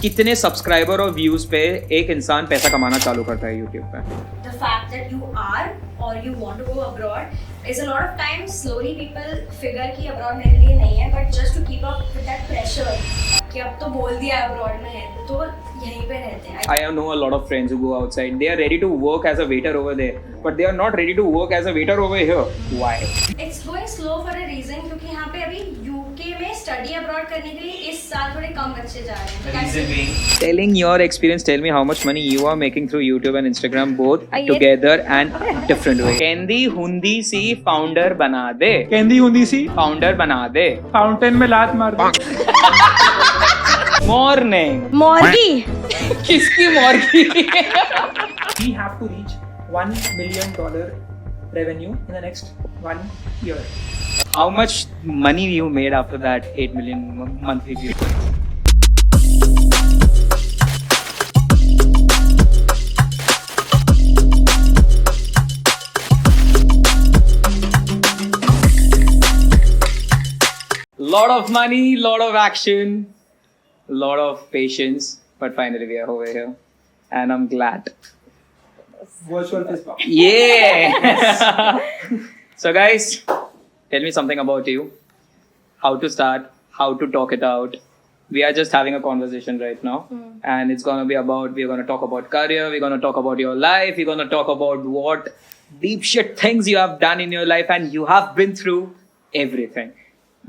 कितने सब्सक्राइबर और व्यूज पे एक इंसान पैसा कमाना चालू करता है यूट्यूब पे? The fact that you are or you want to go abroad is a lot of times slowly people figure कि abroad मेरे लिए नहीं है, but just to keep up with that pressure कि अब तो बोल दिया abroad में है तो यहीं पे रहते हैं. I know a lot of friends who go outside. They are ready to work as a waiter over there, but they are not ready to work as a waiter over here. Why? It's going slow for a reason क्योंकि यहाँ पे अभी UK में study abroad करने के लिए इस साल थोड़े कम बच्चे जा रहे हैं. Reason being, Telling your experience, tell me how much money you are making through YouTube and Instagram, both ये- together and different way. Kendi hundi si founder bana de. केंदी हुंदी सी Founder bana de. फाउंटेन में लात मार दो. Morning. मॉर्गी किसकी मॉर्गी? We have to reach $1 million revenue in the next 1 year. How much money you made after that 8 million monthly views? Lot of money, lot of action, lot of patience, but finally we are over here, and I'm glad. Virtual fist bump. Yeah. So guys, tell me something about you. How to start, how to talk it out. We are just having a conversation right now, and it's gonna be about, we're gonna talk about career, we're gonna talk about your life, we're gonna talk about what deep shit things you have done in your life, and you have been through everything.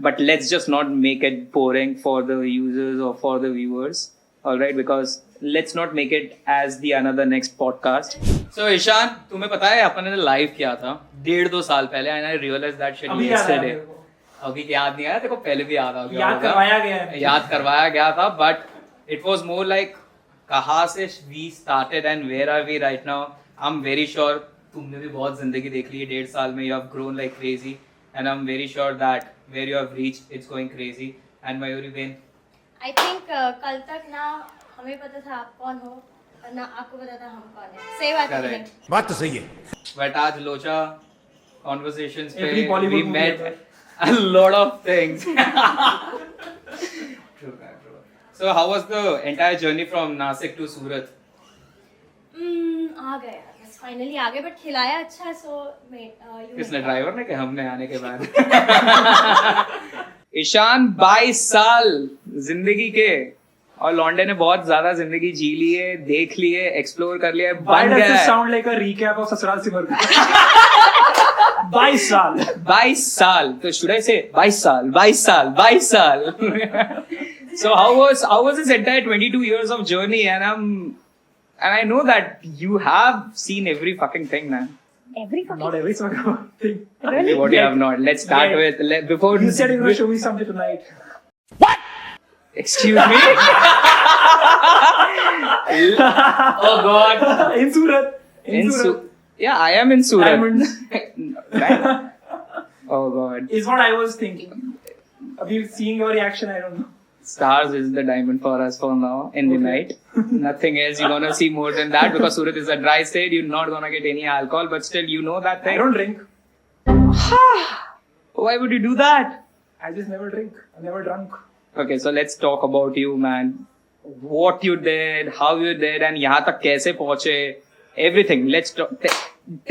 But let's just not make it boring for the users or for the viewers, alright? Because let's not make it as the another next podcast. So Ishan, तुम्हें पता है अपन ने live किया था 1.5-2 साल पहले, and I realized that shit अभी याद आया yesterday. मेरे को. अभी याद नहीं आया, तेरे को पहले भी याद आ गया याद होगा. करवाया गया है. याद करवाया गया था, but it was more like कहाँ से we started and where are we right now. I'm very sure तुमने भी बहुत जिंदगी देख ली है 1.5 साल में. You have grown like crazy, and I'm very sure that where you have reached, it's going crazy. And Mayuri Ben, I think कल तक ना हमें पता था आप कौन हो और ना आपको पता था हम कौन हैं. सही बात है कि नहीं? correct. बात तो सही है. But आज लोचा conversations Every पे Bollywood we movie met ever. a lot of things. True, man, true. So how was the entire journey from Nasik to Surat? आ गए फाइनली आ गए, बट खिलाया अच्छा. सो किसने, ड्राइवर ने कि हमने आने के बाद? ईशान 22 साल जिंदगी के, और लॉन्डे ने बहुत ज्यादा जिंदगी जी ली है, देख ली है, एक्सप्लोर कर लिया है, Why बन does गया this है. sound like a recap of Sasural Simar? 22 साल. 22 साल, तो should I say 22 साल, 22 साल, 22 साल. So how was this entire 22 years of journey? And I know that you have seen every fucking thing, man. Not every sort of thing. What you have not. Let's start Yeah. with before. You said you're going to show me something tonight. Excuse me. Oh God. In Surat. In yeah, I am in Surat. Diamonds. Right? Oh God. Is what I was thinking. Abhi seeing your reaction, I don't know. Stars is the diamond for us for now in the night. Nothing else. You're gonna see more than that because Surat is a dry state. You're not gonna get any alcohol, but still, you know that I thing. don't drink. Why would you do that? I just never drink. I'm never drunk. Okay, so let's talk about you, man. What you did, how you did, and यहाँ तक कैसे पहुँचे. Everything. Let's talk.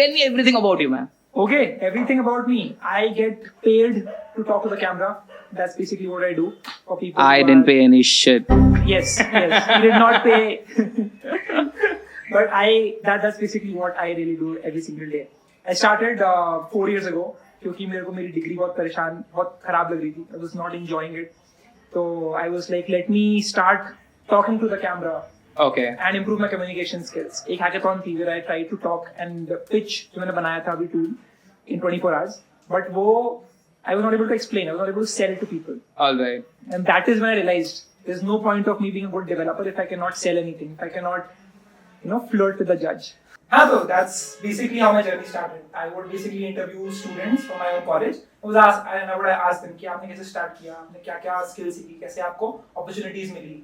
Tell me everything about you, man. Okay, everything about me. I get paid to talk to the camera. That's basically what I do for people. I who didn't are- pay any shit. Yes, yes. He did not pay. But that's basically what I really do every single day. I started 4 years ago क्योंकि मेरे को मेरी degree बहुत खराब लग रही थी. I was not enjoying it. So I was like, let me start talking to the camera Okay. and improve my communication skills. एक hackathon थी where I tried to talk and pitch जो मैंने बनाया था अभी tool in 24 hours. But वो I was not able to explain. I was not able to sell it to people. All right. And that is when I realized there's no point of me being a good developer if I cannot sell anything, if I cannot, flirt with the judge. So that's basically how my journey started. I would basically interview students from my own college. I would ask them कि आपने कैसे start किया, आपने क्या skills सीखी, कैसे आपको opportunities milli,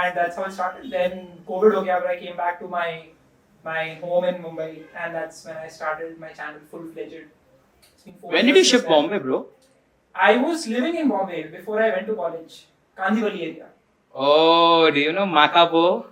and that's how it started. Then COVID हो गया, but I came back to my home in Mumbai, and that's when I started my channel full-fledged. It's been 4 When did years you shift since then. Bombay, bro? I was living in Bombay before I went to college. Kandivali area. Oh, do you know Makapo?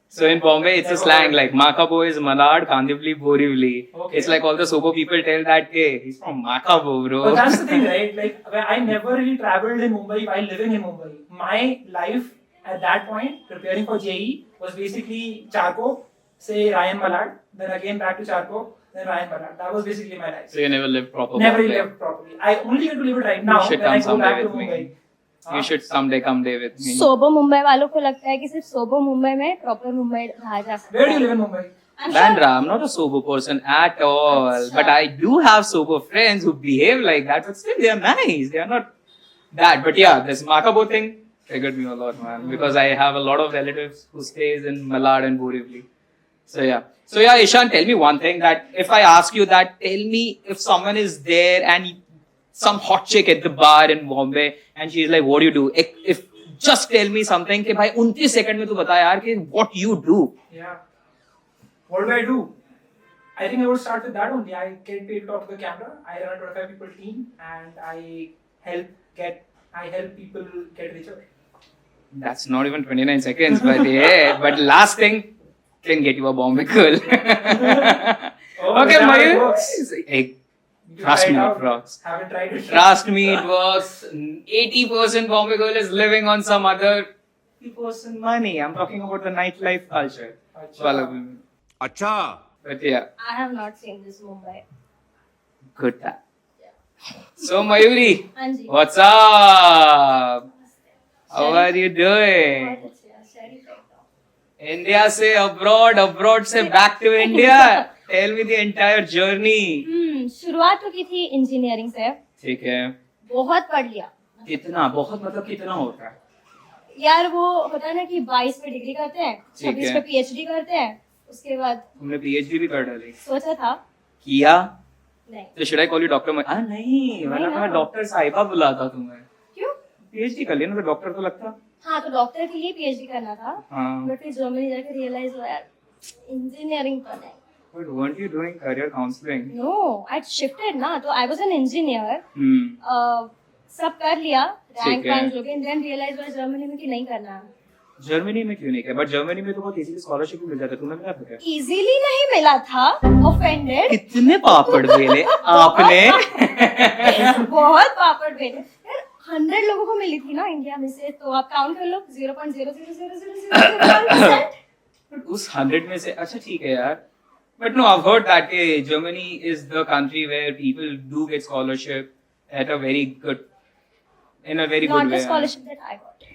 So in Bombay, it's a slang like Makapo is Malad, Kandivli, Borivli. Okay. It's like all the Sobo people tell that, hey, he's from Makapo, bro. But that's the thing, right? Like, I never really traveled in Mumbai while living in Mumbai. My life at that point, preparing for JE, was basically Charco, say Ryan Malad, then again back to Charco, then Ryan Malad. That was basically my life. So you never lived proper Never Bombay. lived properly. I only get to live it right now should when I come go someday back to with me. Mumbai. You should someday come there with me. सोबो Mumbai वालों को लगता है कि सिर्फ सोबो मुंबई में proper Mumbai रहा जा सकता Where do you है live in Mumbai? I'm Bandra, I'm not a sober person at all. Achha. But I do have sober friends who behave like that, but still they are nice. They are not that. But yeah, this Makabo thing triggered me a lot, man. Because I have a lot of relatives who stays in Malad and Borivli. So yeah, Ishan, tell me one thing that if I ask you that, tell me if someone is there and some hot chick at the bar in Bombay and she's like, what do you do? If just tell me something कि भाई 29 second में तू बता यार कि what you do. Yeah. What do I do? I think I would start with that only. I get paid to talk to the camera. I run a 25 people team and I help people get richer. That's not even 29 seconds, but yeah. But last thing can get you a Bombay girl. Oh, Okay, is that how it Mayur. works? Hey, You trust try it me, out? it works. Haven't tried it. Trust me, it works. 80% Bombay girl is living on some other 50% money. I'm talking about the nightlife culture. Achha. Well, अच्छा but yeah, I have not seen this Mumbai. good that. So Mayuri, हाँ जी what's up? How are you doing? बहुत अच्छे शहरी करता हूँ India से abroad, abroad से back to India. Tell me the entire journey. शुरुआत तो की थी इंजीनियरिंग से ठीक है. बहुत पढ़ लिया कितना बहुत मतलब कितना होता है? यार वो होता है ना कि 22 पे डिग्री करते हैं ठीक 26 है। पे पीएचडी करते हैं उसके बाद तुमने PhD भी कर डाली. सोचा था किया? नहीं तो should I call you Doctor? नहीं, वरना ना। मैं डॉक्टर साहिबा बुलाता तुम्हें. क्यों PhD कर लिया ना तो डॉक्टर तो लगता. हाँ तो डॉक्टर के लिए पीएचडी करना था हाँ. बट फिर जर्मनी जाकर रियलाइज हुआ यार इंजीनियरिंग तो नहीं But weren't you doing career counseling? No I shifted ना तो I was an engineer Hmm. सब कर लिया रैंक ठीक है। वैंक लोगे देन रियलाइज हुआ जर्मनी में कि नहीं करना है जर्मनी में क्यों नहीं किया? बट जर्मनी में तो बहुत इजीली स्कॉलरशिप मिल जाता है. तुम्हें मिला था क्या? इजीली नहीं मिला था ऑफेंडेड कितने पापड़ बेले आपने? बहुत पापड़ बेले यार 100 लोगों को मिली थी ना इंडिया में से तो आप काउंट कर लो 0.0000001%. But उस 100 में से अच्छा ठीक है यार. But no, I've heard that Germany is the country where people do get scholarship at a very good, in a very Not good the way. scholarship that I got.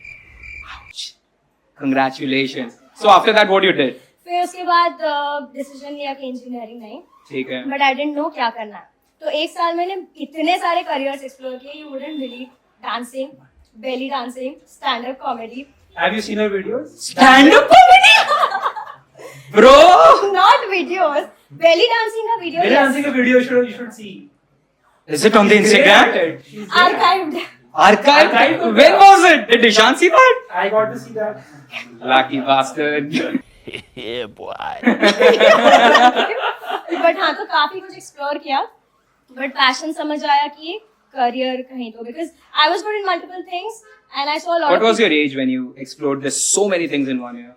Ouch. Congratulations. So after that, what you did? फिर उसके बाद decision लिया कि engineering नहीं ठीक है. But I didn't know क्या करना है तो एक साल मैंने इतने सारे करियर्स एक्सप्लोर किए you wouldn't believe dancing belly dancing stand up comedy Have you seen her videos? Stand up comedy, bro. Not videos belly dancing का video Belly dancing a video you should see. Is it on the She's great Instagram? at it. She's great at it. Archived Archive? Archive? When was it? Did Ishan see that? I got to see that. Lucky bastard. yeah boy but हाँ तो काफी कुछ explore किया but passion समझ आया कि career कहीं तो because I was good in multiple things and I saw lot What was your age when you explored this so many things in 1 year?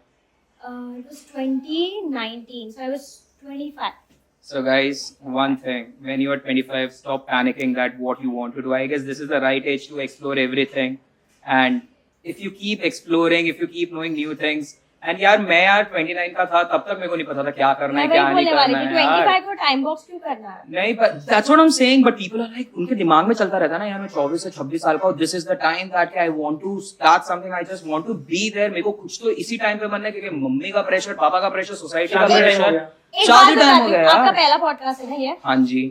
it was 2019 so I was 25 So guys, one thing, when you are 25, stop panicking that what you want to do. I guess this is the right age to explore everything. And if you keep exploring, if you keep knowing new things, and यार मैं यार 29 का था तब तक मेरे को नहीं पता था क्या करना है मैं क्या वही नहीं बोलने वाली करना थी है यार. 25 को टाइम बॉक्स क्यों करना है नहीं, but that's what I'm saying. But people are like, उनके दिमाग में चलता रहता है ना यार मैं 24 से 26 साल का हूँ. This is the time that I want to start something. I just want to be there. मेरे को कुछ तो इसी टाइम पे बनना है क्योंकि मम्मी का प्रेशर, पापा का प्रेशर, सोसाइटी का शादी time हो प्रेशर. गया. एक शादी बात टाइम हो बताती गया हूँ आपका यार. पहला पॉडकास्ट है ना ये हाँ जी.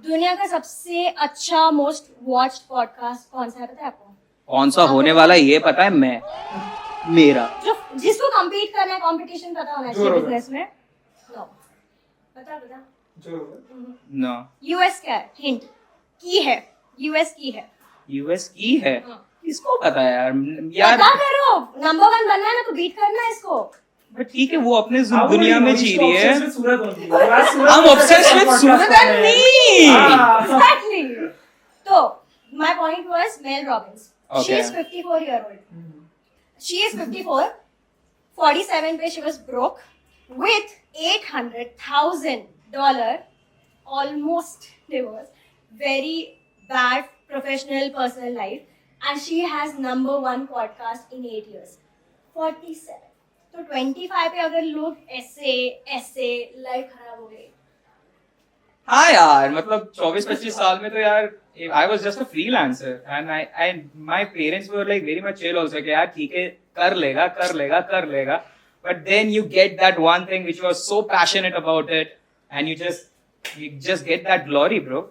दुनिया का सबसे अच्छा मोस्ट वॉच्ड पॉडकास्ट कौन सा है पता है आपको कौन सा होने वाला ये पता है मैं मेरा. जो जिसको compete करना है कंपटीशन पता होना चाहिए जोर होगा। बिजनेस में नो बता जो होगा. No. यूएस क्या है हिंट की है यूएस की है US की है. हाँ। किसको पता है यार. यार पता करो नंबर 1 बनना है ना तो बीट करना है इसको बट ठीक है वो अपने How would दुनिया you में know? जी He's रही है. obsessed with Surat only. You ask Surat I'm what's the obsessed best with podcast Surat for and men. me. Ah. Exactly. तो my point was Mel Robbins. She Okay. is 54 year old. she is 54. 47 पे she was broke with $800,000, almost divorced, very bad professional personal life, and she has #1 podcast in 8 years. 47. तो 25 पे अगर लोग ऐसे life खराब हो गई. हाँ यार, मतलब 24-25 साल में तो यार I was just a freelancer and my parents were like very much chill also कि यार ठीक है, कर लेगा, but then you get that one thing which you are so passionate about it and you just get that glory, bro.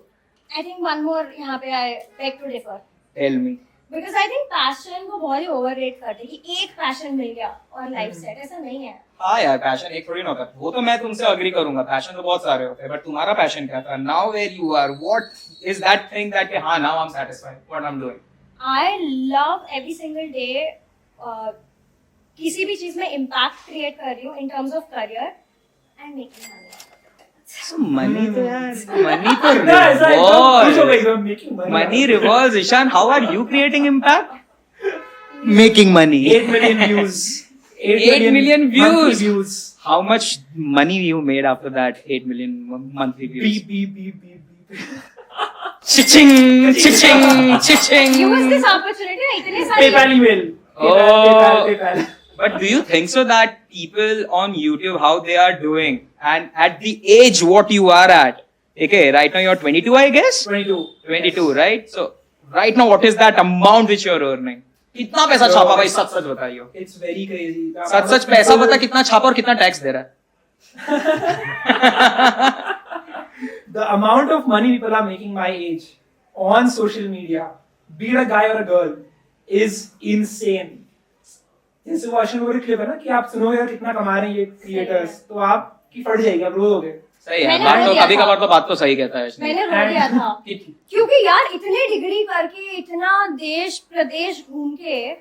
I think one more यहाँ पे I beg to differ. Tell me. Because I think passion को बहुत ही overrate करते हैं कि एक passion मिल गया और life set, ऐसा नहीं है. हाँ यार, पैशन एक थोड़ी ना होता, वो तो मैं तुमसे अग्री करूंगा, पैशन तो बहुत सारे होते हैं, बट तुम्हारा पैशन क्या था? Now where you are, what is that thing that हाँ, now I'm satisfied what I'm doing? I love every single day किसी भी चीज में impact create कर रही हूँ in terms of career and making money. So money तो यार, money तो revolves. Money revolves. Ishan, how are you creating impact? Making money. 8 million views. 8 million monthly views. How much money you made after that 8 million monthly views? Beep. Chiching. Use this opportunity. इतने सारे PayPal email. PayPal. But do you think so that people on YouTube, how they are doing, and at the age what you are at, okay, right now you're 22, I guess? 22, right? So, right now what is that amount which you're earning? कितना पैसा छापा भाई, सच बताइयो. It's very crazy. सच पैसा बता, कितना छापा और कितना टैक्स दे रहा है? The amount of money people are making my age on social media, be it a guy or a girl, is insane. जैसे वॉशिंग वगैरह क्लिप है ना कि आप सुनोगे यार कितना कमा रहे हैं ये क्रिएटर्स, तो आपकी फट जाएगी, आप रो दोगे. सही है, बात तो कभी कभार तो बात तो सही कहता है. मैंने रो दिया था क्योंकि यार इतने डिग्री करके इतना देश प्रदेश घूम के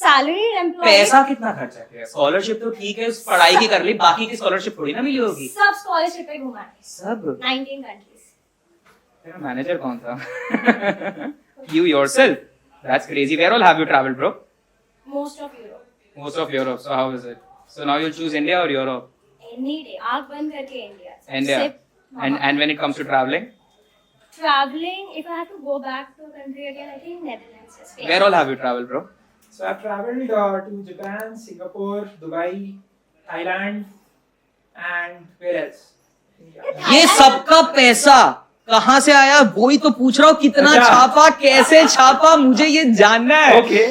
सैलरी एम्प्लॉय, पैसा कितना खर्चा किया? स्कॉलरशिप तो ठीक है, पढ़ाई की कर ली, बाकी की स्कॉलरशिप थोड़ी ना मिली होगी. सब स्कॉलरशिप पे घुमा है, सब 19 कंट्रीज. तेरा मैनेजर कौन था? You yourself. That's crazy. Where all have you traveled, bro? Most of Europe. Most of Europe. So how is it? So now you'll choose India or Europe? Any day. आँख बंद करके India. India. And when it comes to traveling? Traveling, if I have to go back to a country again, I think Netherlands is famous. Where all have you traveled, bro? So I've traveled to Japan, Singapore, Dubai, Thailand, and where else? ये सबका पैसा कहाँ से आया? वही तो पूछ रहा हूँ, कितना छापा, कैसे छापा, मुझे ये जानना है. Okay.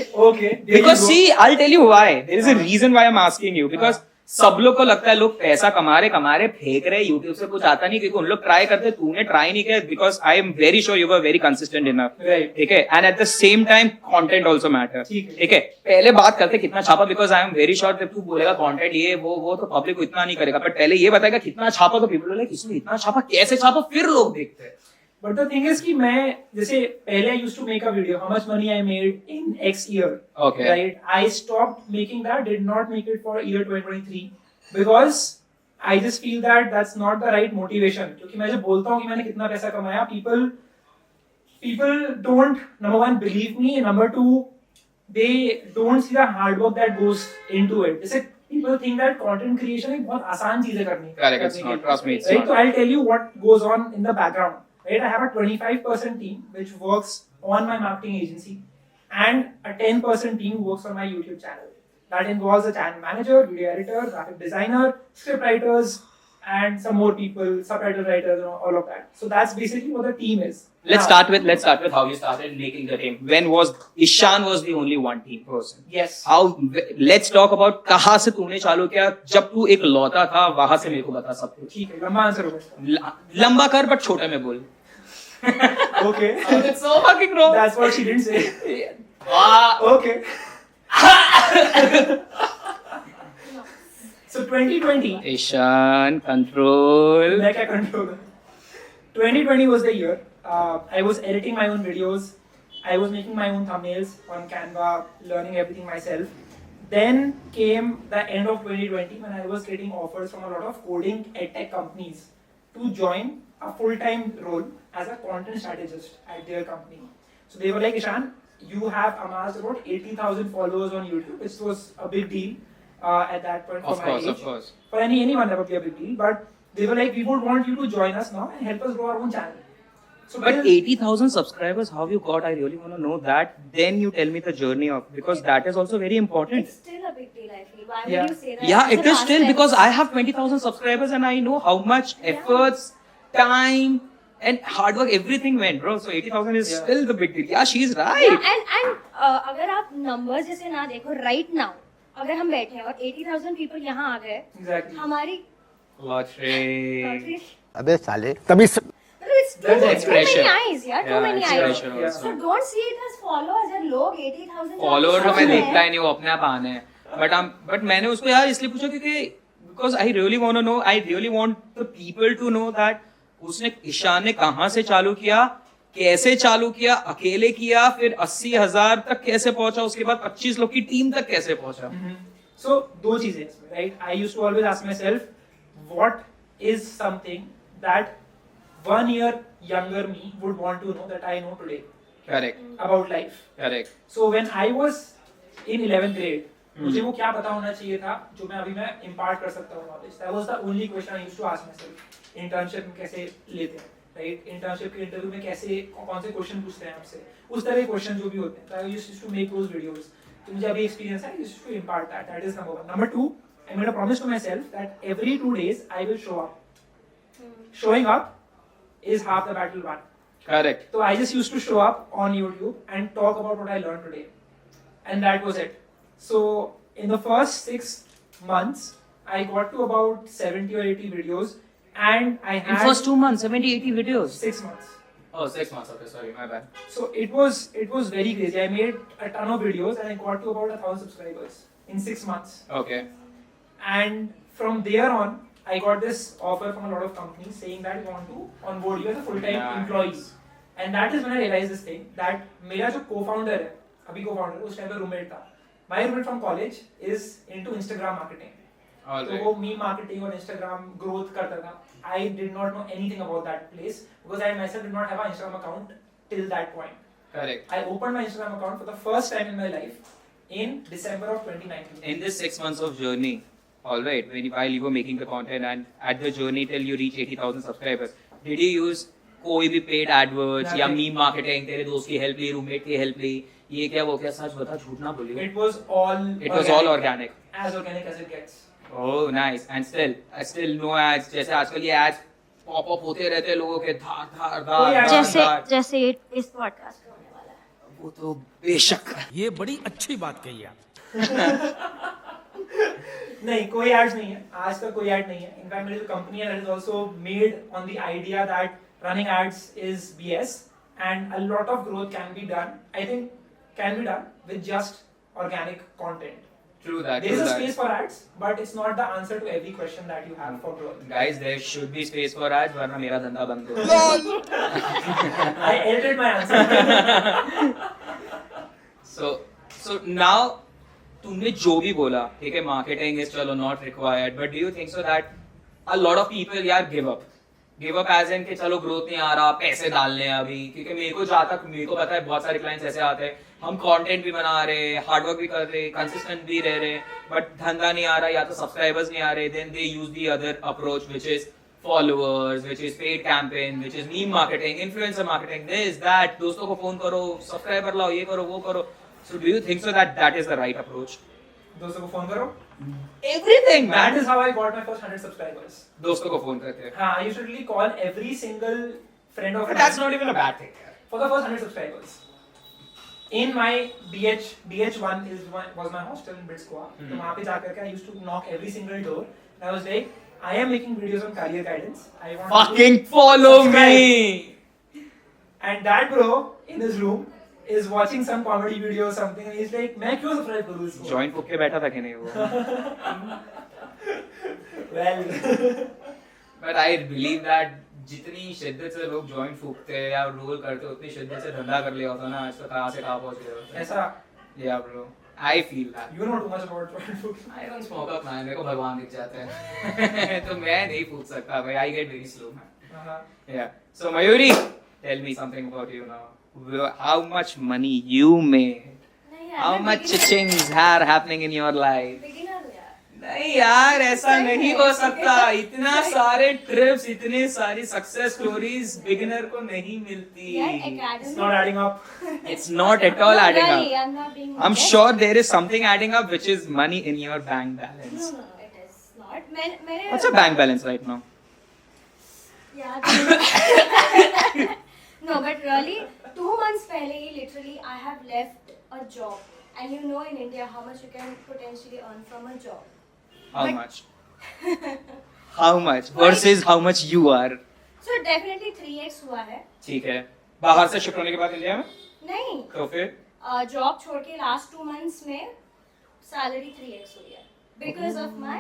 Because see, I'll tell you why. There is a reason why I'm asking you. Because सब लोग को लगता है लोग पैसा कमा रहे फेंक रहे, YouTube से कुछ आता नहीं, क्योंकि उन लोग ट्राई करते, तूने ट्राई नहीं किया. Because I am very sure you were very consistent enough. ठीक है, and at the same time content also matter. ठीक है, पहले बात करते कितना छापा, because I am very sure जब तू बोलेगा कंटेंट ये वो तो पब्लिक को इतना नहीं करेगा, बट पहले ये बताएगा कितना छापा, तो पीपल लाइक इसने इतना छापा, कैसे छापा, फिर लोग देखते हैं. But the thing is कि मैं जैसे पहले I used to make a video how much money I made in X year. Okay. Right. I stopped making that. Did not make it for year 2023 because I just feel that that's not the right motivation. क्योंकि मैं जब बोलता हूँ कि मैंने कितना पैसा कमाया, people don't, number one, believe me, and number two, they don't see the hard work that goes into it. जैसे people think that content creation एक बहुत आसान चीज़ है करनी. Correct. It's not. Trust me, it's right? not. So I'll tell you what goes on in the background. Right, I have a 25% team which works on my marketing agency and a 10% team who works on my YouTube channel. That involves a channel manager, video editor, graphic designer, script writers, and some more people, subtitle writers, all of that. So that's basically what the team is. Let's start with how you started making the team. When was Ishan was the only one team person? Yes. Let's talk about कहाँ से तूने चालू किया, जब तू एक लौता था, वहां से मेरे को बता सब कुछ. ठीक है, लंबा आंसर होगा. लंबा कर बट छोटे में बोल. Okay. That's so fucking wrong. That's what she didn't say. Okay. So 2020. Ishan, control. मैं क्या control? 2020 was the year. I was editing my own videos. I was making my own thumbnails on Canva, learning everything myself. Then came the end of 2020 when I was getting offers from a lot of coding edtech companies to join a full-time role as a content strategist at their company. So they were like, Ishan, you have amassed about 80,000 followers on YouTube, which was a big deal at that point for Of my course, age. of course. For anyone, that would be a big deal. But they were like, we would want you to join us now and help us grow our own channel. So But till- 80,000 subscribers, how you got? I really want to know that. Then you tell me the journey of, because that is also very important. It's still a big deal, I feel. Why Yeah. would you say that? Yeah, It's it the is last still time. because I have 20,000 subscribers and I know how much efforts, time, and hard work, everything went, bro. So 80,000 is Yeah. still the big deal. Yeah, she's right. Yeah, and अगर आप numbers जैसे ना देखो right now, अगर हम बैठे हैं और 80,000 people यहाँ आ गए, Exactly. हमारी Lottery. अबे साले तभी it's That's too expression. many eyes, yeah, too Yeah, many expression eyes. also. So don't see it as followers यार लोग 80,000 फॉलोअर तो मैं subscribers देखता ही हैं। नहीं, वो अपने आप आने हैं बट मैंने उसको यार इसलिए पूछा क्योंकि because I really want to know, I really want the people to know that उसने ईशान ने कहां से चालू किया, कैसे चालू किया, अकेले किया, फिर 80,000 तक कैसे पहुंचा, उसके बाद 25 लोग की टीम तक कैसे पहुंचा. So दो चीजें इसमें, right? I used to always ask myself, what is something that 1 year younger me would want to know that I know today correct about life? Correct. So when I was in 11th grade, मुझे वो क्या पता होना चाहिए था जो मैं impart कर सकता हूँ knowledge. That was the only question I used to ask myself. Internship में कैसे लेते हैं, right? Internship के interview में कैसे कौन से question पूछते हैं आपसे, उस तरह के question जो भी होते हैं. So I used to make those videos. तो मुझे अभी experience है, I used to impart that. That is number one. Number two, I made a promise to myself that every 2 days I will show up. Showing up is half the battle won. Correct. So I just used to show up on YouTube and talk about what I learned today. And that was it. So in the first 6 months, I got to about 70 or 80 videos and I In had first 2 months 70-80 videos. 6 months. Oh, 6 months. Okay, sorry, my bad. So it was very crazy. I made a ton of videos and I got to about 1,000 subscribers in 6 months. Okay. And from there on, I got this offer from a lot of companies saying that we want to onboard you as a full-time Nice. employee. And that is when I realized this thing that मेरा जो co-founder है, अभी co-founder उस time पे roommate था. My roommate from college is into Instagram marketing. All तो right. वो meme marketing और Instagram growth करता था. I did not know anything about that place because I myself did not have an Instagram account till that point. Correct. I opened my Instagram account for the first time in my life in December of 2019. In this 6 months of journey, all right, while you were making the content and at the journey till you reach 80,000 subscribers, did you use कोई भी paid adwords या Nothing. meme marketing, तेरे दोस्त की help ली, roommate की help ली, ये क्या वो क्या, सच बता, झूठ ना बोलियो. It was all It was all organic. As organic as it gets. Oh, nice. And I still no ads. जैसे आजकल ये ads pop up होते रहते हैं लोगों के, धार धार कोई धार ads जैसे धार. जैसे इस पॉडकास्ट में होने वाला है. वो तो बेशक. ये बड़ी अच्छी बात कही आप. नहीं, कोई ads नहीं है. आज तक कोई ad नहीं है. In fact, मेरी जो company है that is also made on the idea that running ads is BS and a lot of growth can be done. I think can be done with just organic content. True that. There is True a that. space for ads, but it's not the answer to every question that you have for growth. Guys, there should be space for ads, वरना मेरा धंधा बंद हो. I edited my answer. So now तुमने जो भी बोला, ठीक है, marketing is चलो not required, but do you think so that a lot of people यार give up as in कि चलो ग्रोथ नहीं आ रहा, पैसे डालने हैं अभी, क्योंकि मेरे को पता है बहुत सारे क्लाइंट्स ऐसे आते हैं, हम कंटेंट भी बना रहे, हार्ड वर्क भी कर रहे, कंसिस्टेंट भी रह रहे, बट धंधा नहीं आ रहा या तो सब्सक्राइबर्स नहीं आ रहे, then they use the other approach which is followers, which is paid campaign, which is meme marketing, influencer marketing, this, that, दोस्तों को फोन करो, सब्सक्राइबर लाओ, ये करो, वो करो. So do you think so that is the right approach? दोस्तों को फोन करो. Everything, That man. is how I got my first 100 subscribers. दोस्तों को फोन करते हैं. हाँ, I used to literally call every single friend of But mine that's not even a bad thing. for the first 100 subscribers. In my BH1 was my hostel in Brits Goa. तो वहाँ पे जाकर के I used to knock every single door. And I was like, I am making videos on career guidance. I want Fucking to follow subscribe. me. And that bro in his room is watching some comedy video or something, and he's like, मैं क्यों subscribe करूँ इसको? Joint फूक के बैठा था कि नहीं वो? Well, But I believe that जितनी शिद्दत से लोग जॉइंट फूकते हैं या रोल करते हैं, उतनी शिद्दत से धंधा कर लिया होता ना, आज तो कहाँ से कहाँ पहुँच गए होते. ऐसा Yeah, bro. I feel that. you know too much about joint food. I don't smoke up, man. मेरे को भगवान दिख जाते हैं. तो मैं नहीं फूक सकता भाई. I get very slow, man. Uh-huh. Yeah. So Mayuri, tell me something about you now. how much money you made, नहीं यार, how मैं much beginner- chings are happening in your life. beginner हूँ यार. नहीं यार, ऐसा सही नहीं है. हो सकता. इतना सारे ट्रिप्स, इतनी सारी सक्सेस स्टोरीज बिगिनर को नहीं मिलती. यार, It's academy. not adding up. It's not at all No, adding really, up. I'm not being I'm modest. sure there is something adding up, which is money in your bank No, balance. no, no, it is not. मैंने What's your bank balance right now? यार no, but really 2 months पहले ही literally I have left a job, and you know in India how much you can potentially earn from a job. How But- much? How much versus how much you are? So definitely 3x हुआ है. ठीक है. बाहर से shift होने के बाद India में नहीं, तो फिर जॉब छोड़ के लास्ट 2 months में सैलरी 3x हुई है because of my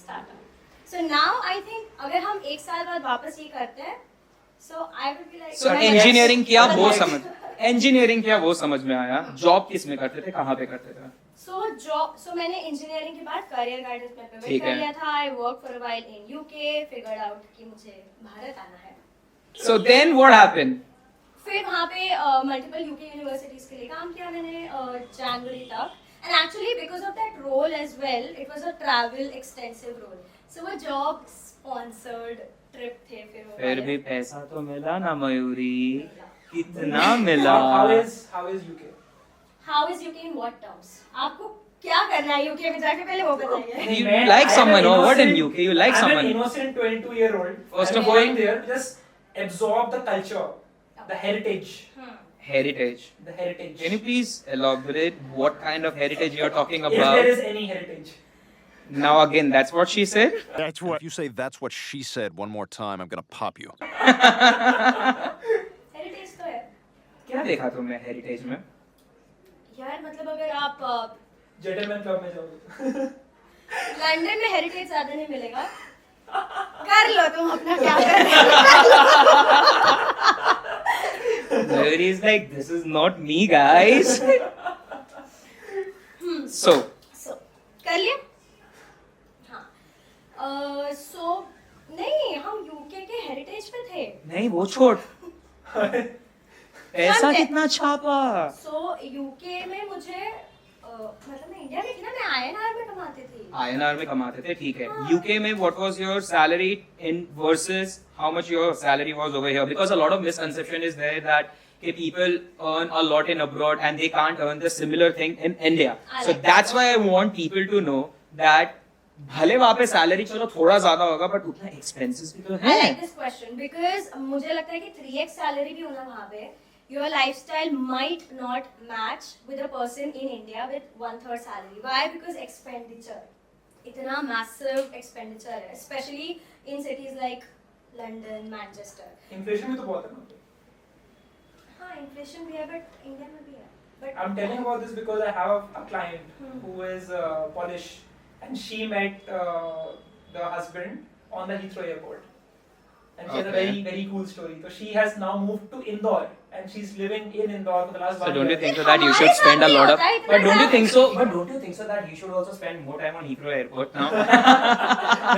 startup. So now I think अगर हम 1 साल बाद वापस ये करते हैं, so I will be like. So engineering किया वो समझ, इंजीनियरिंग किया वो समझ में आया. जॉब किस में करते थे, कहाँ पे करते थे? So मैंने इंजीनियरिंग के बाद करियर गाइडेंस में पिवट ठीक कर है. लिया था. I work for a while in UK, figured out कि मुझे भारत आना है. So then what happened? फिर वहाँ पे मल्टीपल यूके यूनिवर्सिटीज के लिए काम किया मैंने जनवरी तक. And actually because of that role as well, it was a travel extensive role. So वो जॉब स्पॉन्सर्ड ट्रिप थे. फिर भी पैसा तो मिला ना मयूरी, कितना मिला? How is UK? How is UK in what terms? आपको क्या करना है यूके में जाके, पहले वो बताइए. You Man, like I am someone, an or what in innocent- UK? You like I'm someone. an innocent 22-year-old. First I'm of all- going there to just absorb the culture, the heritage, Heritage. the heritage. Can you please elaborate what kind of heritage you are talking If there about? is any heritage. Now again, that's what she said. That's what. If you say that's what she said one more time, I'm gonna pop you. Heritage तो है क्या देखा तुमने heritage में? यार. मतलब अगर आप Gentleman club में जाओगे. लंदन में हेरिटेज ज्यादा नहीं मिलेगा. कर लो तुम अपना क्या कर रहे Mary is like, this is not me, guys. So, सो कर लिया. हाँ. सो नहीं, हम यूके के हेरिटेज पे थे. नहीं वो छोड़. पैसा कितना छापा? सो यूके में मुझे मतलब मैं इंडिया में थी ना, मैं आईएनआर में कमाती थी. INR में कमाते थे, ठीक है. UK में what was your salary in versus how much your salary was over here? Because a lot of misconception is there that okay, people earn a lot in abroad and they can't earn the similar thing in India. I So like that's that. why I want people to know that भले वहाँ पे salary चलो थोड़ा ज्यादा होगा but उतना expenses भी तो I है. like this question because मुझे लगता है कि 3x सैलरी भी होना वहाँ पे, your lifestyle might not match with a person in India with 1/3 salary. Why? Because expenditure, इतना massive expenditure है, especially in cities like London, Manchester. Inflation भी तो बहुत है ना. हाँ, inflation भी है but India में भी है. But I'm telling about this because I have a client who is Polish, and she met the husband on the Heathrow airport, and she has a Okay. very cool story. So she has now moved to Indore, and she's living in Indore for the last So 1 don't you year. think so that you हमारे should spend a साथ भी lot of? होता है इतना But don't you traffic. think so? But don't you think so that you should also spend more time on Heathrow Airport now?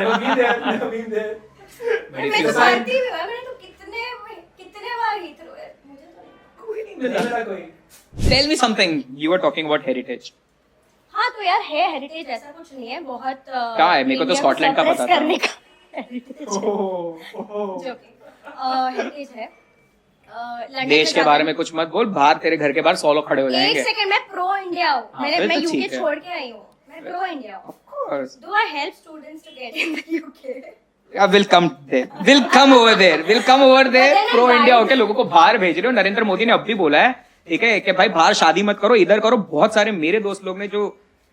Never been there. Never been there. But if मैं you तो भारती भी हूँ, मैंने तो कितने बार Heathrow है, मुझे तो नहीं. कोई नहीं नहीं मिला. मिला कोई. Tell me something. You were talking about heritage. हाँ तो यार है हेरिटेज, ऐसा कुछ नहीं है. बहुत क्या है? मेरे को तो India स्कॉटलैंड का suppress पता था. करने का heritage है. Oh. जोकिंग. हेरिटेज है. लंदन देश के बारे में कुछ मत बोल. बाहर तेरे घर के बाहर 100 लोग खड़े हो एक जाएंगे. सेकंड, मैं प्रो इंडिया हूँ. हाँ, फिर मैं तो यूके ठीक है. छोड़ के आई हूँ. मैं प्रो इंडिया हूँ. Of course. Do I help students to get in the UK? We'll come there. We'll come over there. We'll come over there. But then pro I'm India right. होके लोगों को बाहर भेज रहे हो. नरेंद्र मोदी ने अब भी बोला है, ठीक है, कि भाई बाहर शादी मत करो, इधर करो. बहुत सारे मेरे दोस्त लोग ने जो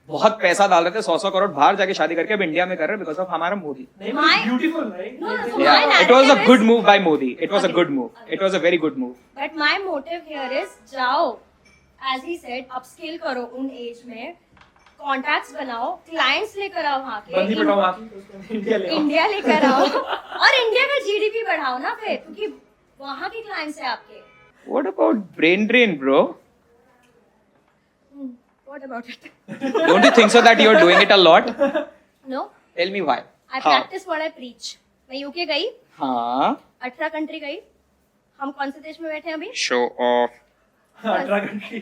बहुत पैसा डाल रहे थे 100 करोड़ बाहर जाके शादी करके अब इंडिया में कर रहे बिकॉज ऑफ हमारा मोदी. नहीं, My- it's beautiful, right? No, no, so Yeah, my it was a narrative good is- move by Modi. It was a Okay. good move. It was a very good move. But my motive here is जाओ, as he said, upskill करो उन as में, contacts बनाओ, clients लेकर आओ वहाँ के, बंदी पटाओ वहाँ की, इंडिया ले आओ. इंडिया लेकर आओ और इंडिया का जीडीपी बढ़ाओ ना फिर, क्योंकि वहाँ के क्लाइंट्स हैं आपके. What about brain drain, bro? What about it? Don't you think so that you're doing it a lot? No, Tell me why. I How? practice what I preach. मैं यूके गई, हाँ. 18 कंट्री गई, हम कौन से देश में बैठे हैं अभी? Show off. Ultra-country.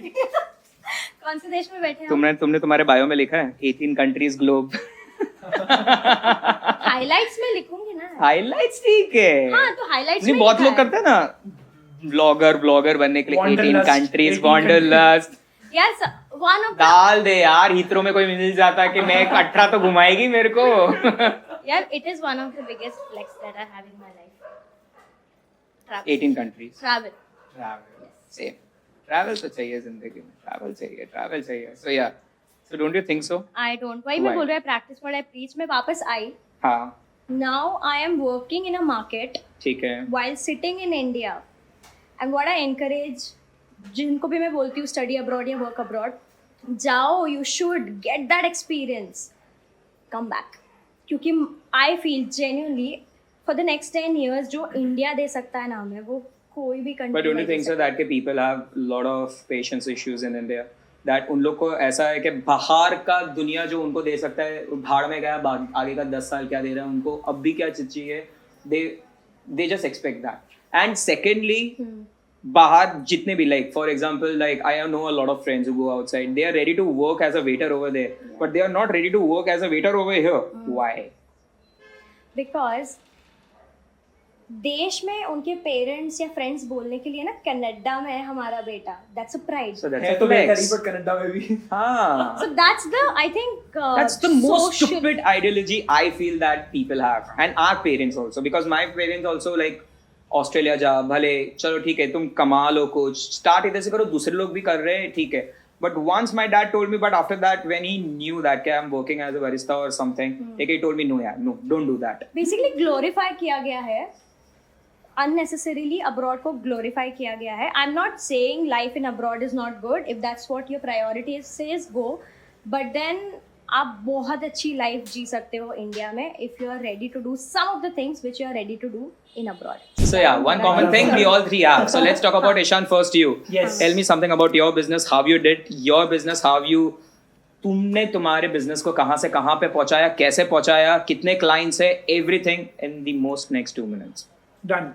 कौन से देश में बैठे हैं हम? तुमने तुम्हारे बायो में लिखा है 18 कंट्रीज ग्लोब. हाइलाइट्स में लिखूंगी ना. हाइलाइट्स ठीक है. हाँ तो हाइलाइट्स नहीं में बहुत लिखा लोग है. करते हैं ना ब्लॉगर बनने के लिए 18 Wanderlust, कंट्रीज 18 वॉन्डरलस्ट. यार वन ऑफ डाल दे यार, हीथ्रो में कोई मिल जाता कि मैं 18 तो घुमाएगी मेरे को. यार it is one of the biggest flex that I have in my life. 18 countries. Travel. Same. Travel तो चाहिए जिंदगी में. ट्रैवल चाहिए. So yeah, so don't you think so? I don't. वही मैं Why? बोल रहा है, प्रैक्टिस व्हाट आई प्रीच. मैं वापस आई. हाँ now I am working in a market ठीक है. while sitting in India. And what I encourage जिनको भी मैं बोलती हूँ स्टडी अब्रॉड या वर्क अब्रॉड, जाओ, you should get that experience, come back. क्योंकि I feel genuinely for the next 10 years जो इंडिया दे सकता है ना हमें, वो कोई भी country. But don't you think so that के people have lot of patience issues in India? That उन लोग को ऐसा है कि बाहर का दुनिया जो उनको दे सकता है, भाड़ में गया, आगे का 10 साल क्या दे रहा है उनको, अब भी क्या चाहिए, they just expect that. And secondly, बाहर जितने भी, like for example, like I know a lot of friends who go outside, they are ready to work as a waiter over there, but they are not ready to work as a waiter over here. Why? Because देश में उनके parents या friends बोलने के लिए ना, Canada में है हमारा बेटा, that's a pride. So that's है a तो बेहतर ही, flex. but कनाडा में भी. हाँ. So that's the, I think That's the most social- stupid ideology I feel that people have, and our parents also, because my parents also like Australia जा, भले चलो ठीक है तुम कमा लो कुछ, स्टार्ट इधर से करो, दूसरे लोग भी कर रहे हैं ठीक है. But once my dad told me, but after that when he knew that I'm working as a barista or something, he told me no yaar, no, don't do that. Basically glorify किया गया है unnecessarily. Abroad को glorify किया गया है. I am not saying life in abroad is not good. If that's what your priority is, says go. But then आप बहुत अच्छी लाइफ जी सकते हो इंडिया में if you are ready to do some of the things which you are ready to do in abroad. So yeah, one common thing we all three have. So let's talk about Ishan first. You Yes. tell me something about your business, how you did your business, how you, तुमने तुम्हारे business को कहाँ से कहाँ पे पहुँचाया, कैसे पहुँचाया, कितने क्लाइंट्स है, everything in the most next 2 minutes. Done.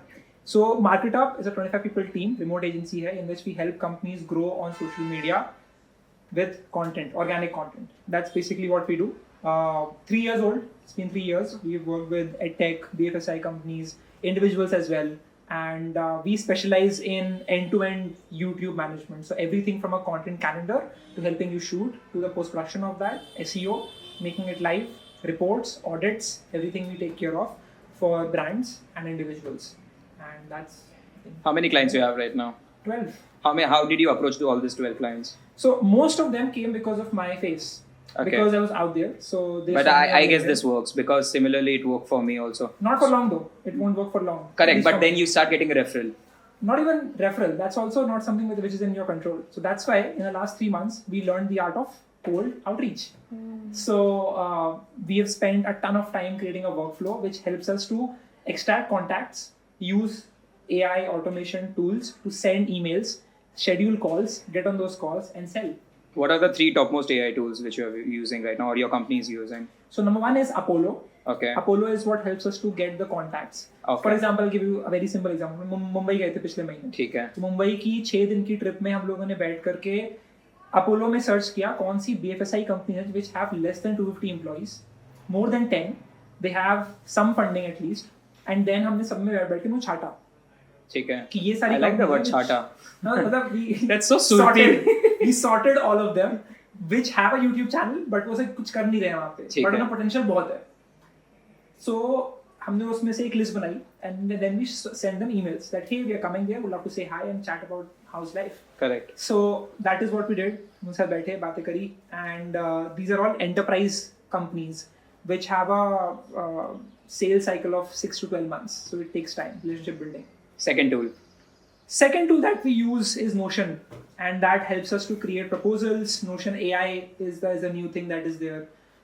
So MarketUp is a 25 people team, remote agency hai, in which we help companies grow on social media with content, organic content. That's basically what we do. 3 years old. It's been 3 years. We've worked with EdTech, BFSI companies, individuals as well, and we specialize in end-to-end YouTube management. So everything from a content calendar to helping you shoot to the post-production of that, SEO, making it live, reports, audits, everything we take care of for brands and individuals. And that's, I think, How many clients you have right now? 12. How did you approach to all these 12 clients? So most of them came because of my face. Okay. Because I was out there. So they But saw me I on guess LinkedIn. this works because similarly it worked for me also. Not for long though. It won't work for long. Correct, At least but for then me. you start getting a referral. Not even referral. That's also not something which is in your control. So that's why in the last 3 months we learned the art of cold outreach. So we have spent a ton of time creating a workflow which helps us to extract contacts, use AI automation tools to send emails, schedule calls, get on those calls and sell. What are the 3 topmost AI tools which you are using right now or your company is using? So number 1 is Apollo. Okay. Apollo is what helps us to get the contacts. Okay. For example, I'll give you a very simple example. Mumbai गए थे पिछले महीने. ठीक है. तो मुंबई की 6 दिन की ट्रिप में हम लोगों ने बैठ करके अपोलो में सर्च किया कौन सी BFSI कंपनी है which have less than 250 employees, more than 10, they have some funding at least, and then हमने सब में बैठ के मुझे छाटा ठीक है. कि ये सारी I like the word companies छाटा. No, मतलब we That's so sorted, soothing. we sorted all of them which have a YouTube channel but वो से कुछ कर नहीं रहे हैं वहाँ पे, ठीक but है. उनका potential बहुत है. So हमने उसमें से एक लिस्ट बनाई and then we send them emails that hey we are coming there, would love to say hi and chat about how's life. Correct. So that is what we did. उनके साथ बैठे बातें करी and these are all enterprise companies which have a sales cycle of 6 to 12 months. So it takes time, relationship building. Second tool. Second tool that we use is Notion, and that helps us to create proposals. Notion AI is the new thing that is there.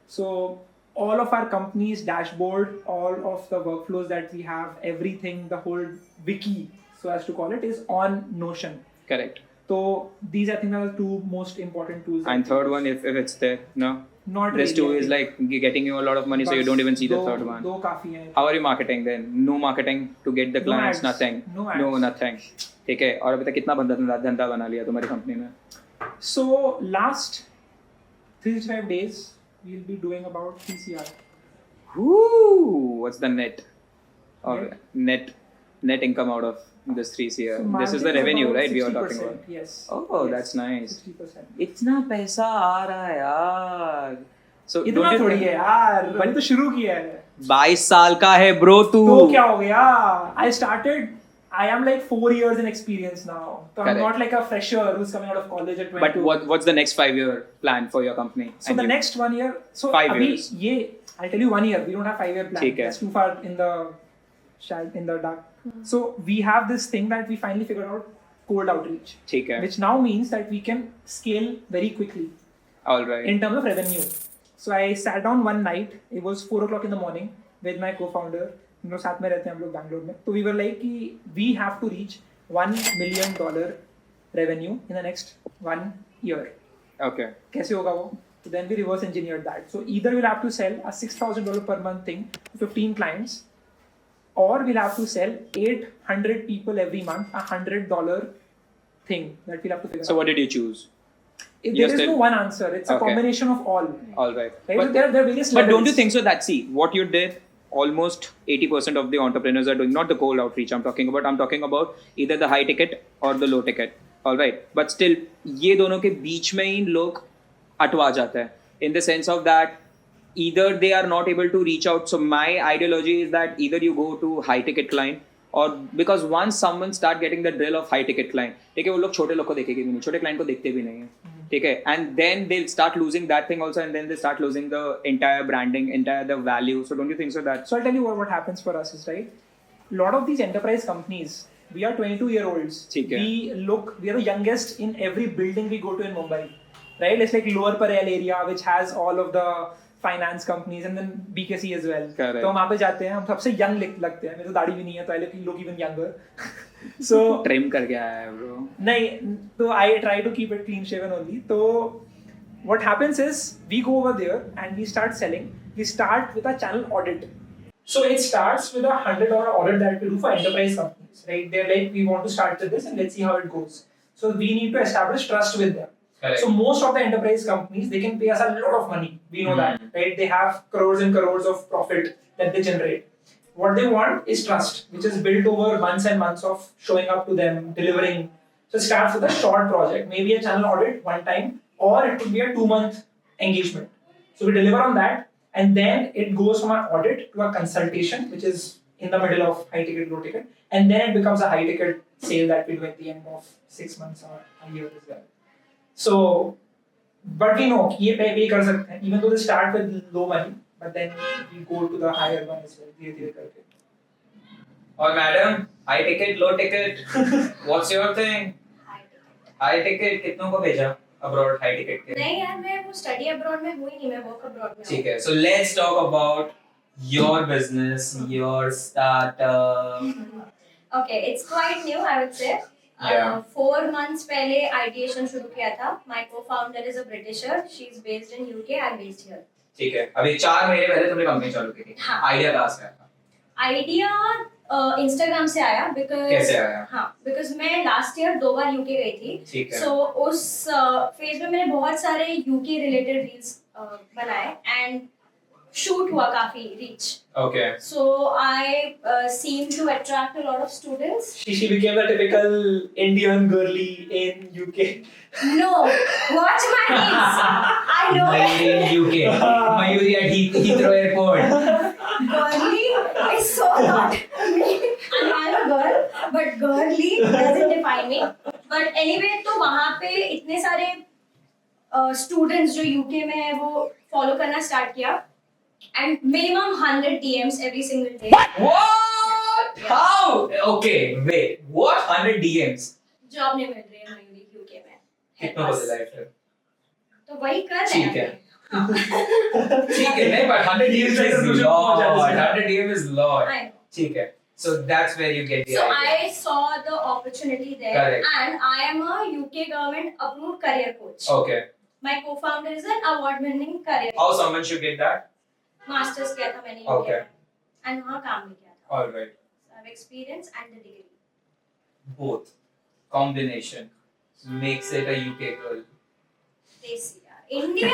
So all of our company's dashboard, all of the workflows that we have, everything, the whole wiki, so as to call it, is on Notion. Correct. So these I think are the two most important tools. And third one, if it's there, no. Not This really, two I is think. like getting you a lot of money, so you don't even see the third one. दो काफी हैं. How are you marketing then? No marketing to get the No clients, ads. nothing. No ads. Nothing. ठीक है. और अभी तक कितना धंधा बना लिया तुम्हारी कंपनी में? So last 3-5 days we'll be doing about 3 CR. Woo! What's the net? Or Net? net income out of this 3 CR? So This is the margin revenue, about right? We are 60%, talking about. Yes. Oh, Yes. that's nice. 60%. इतना पैसा आ रहा है यार. So इतना don't you थोड़ी think- है यार. मैंने तो शुरू किया है. 22 साल का है ब्रो तू. तो क्या हो गया? I am like 4 years in experience now. So I'm Correct. not like a fresher who's coming out of college at 22. But what's the next 5-year plan for your company? So And the you? next 1 year. So 5 अभी years. ये I'll tell you 1 year. We don't have 5-year plan. ठीक है. That's too far in the dark. So we have this thing that we finally figured out, cold outreach, ठीक है. which now means that we can scale very quickly All right. in terms of revenue. So I sat down one night. It was 4 o'clock in the morning with my co-founder. हम लोग साथ में रहते हैं हम लोग बैंगलोर में. तो we were like कि we have to reach $1 million revenue in the next 1 year. Okay. कैसे होगा वो? So then we reverse engineered that. So either we'll have to sell a $6,000 per month thing to 15 clients, or we'll have to sell 800 people every month a $100 thing that we'll have to figure So out. what did you choose? There you're is still- no one answer. It's a Okay. combination of all. All right. Right? So But, there are various but don't you levels. think so that, see, what you did, almost 80% of the entrepreneurs are doing, not the cold outreach I'm talking about either the high ticket or the low ticket. All right. But still, ये दोनों के बीच में ही लोग अटवा जाते हैं. In the sense of that, either they are not able to reach out. So my ideology is that either you go to high ticket client, or because once someone start getting the drill of high ticket client, ठीक है, वो लोग छोटे लोग को देखेंगे भी नहीं, छोटे client को देखते भी नहीं है, ठीक है, and then they'll start losing that thing also, and then they start losing the entire branding, entire the value. So don't you think so that? So I'll tell you what happens for us is, right, a lot of these enterprise companies, we are 22-year-olds. ठीक है. We are the youngest in every building we go to in Mumbai, right? It's like Lower Parel area, which has all of the finance companies and then BKC as well. Correct. तो हम वहाँ पे जाते हैं, हम सबसे young लगते हैं. मेरे तो दाढ़ी भी नहीं है, तो I look even younger. So Trim करके आया है bro. नहीं, तो I try to keep it clean shaven only. तो what happens is we go over there and we start selling. We start with a channel audit. So it starts with a $100 audit that we do for enterprise companies, right? They're like, we want to start with this and let's see how it goes. So we need to establish trust with them. Correct. So most of the enterprise companies, they can pay us a lot of money. We know that, right? They have crores and crores of profit that they generate. What they want is trust, which is built over months and months of showing up to them, delivering. So it starts with a short project, maybe a channel audit one time, or it could be a 2-month engagement. So we deliver on that, and then it goes from an audit to a consultation, which is in the middle of high ticket, low ticket, and then it becomes a high ticket sale that we do at the end of 6 months or a year as well. So, but we know ये pay कर सकते हैं, even though they start with low money, but then we go to the higher one as well, धीरे-धीरे करके. और madam, high ticket, low ticket, what's your thing? High ticket. High ticket कितनों को भेजा abroad high ticket के? नहीं यार, मैं वो स्टडी अब्रॉड में हुई नहीं, मैं वर्क अब्रॉड में हूँ. ठीक है, so let's talk about your business, your startup. Okay, it's quite new, I would say. Yeah. 4 months पहले ideation शुरू किया था. My co-founder is a Britisher. She's based in UK. I'm based here. ठीक है, अभी 4 महीने पहले तुमने कंपनी चालू की थी. हाँ. आइडिया कहाँ से आया? आइडिया इंस्टाग्राम से आया because कैसे आया? हाँ, because मैं लास्ट ईयर 2 बार यूके गई थी. ठीक है. So उस फेज में मैंने बहुत सारे यूके रिलेटेड रील्स बनाए एंड शूट हुआ काफी reach. Okay. So I seem to attract a lot of students. She became the typical Indian girly in UK. No, watch my reels. I know Mayuri in it. UK. Mayuri at Heathrow Airport. Girly is so not me. I'm a girl, but girly doesn't define me. But anyway, तो वहाँ पे इतने सारे students जो UK में है वो follow करना start किया. And minimum 100 DMs every single day. What? How? Okay, wait. What? 100 DMs? Job नहीं मिल रही है मयूरी यूके में. कितना बदला है फिर? तो वही कर रहे हैं. ठीक है. ठीक है, नहीं, but 100 DMs is lot. 100 DMs is lot. I know. ठीक है. So that's where you get the So idea. I saw the opportunity there, Correct. and I am a UK government approved career coach. Okay. My co-founder is an award-winning career. How someone should get that? Masters किया था मैंने UK Okay. में, and वहाँ काम भी किया था. All right. So I have experience and the degree. Both combination makes it a UK girl. Desi यार. Indian.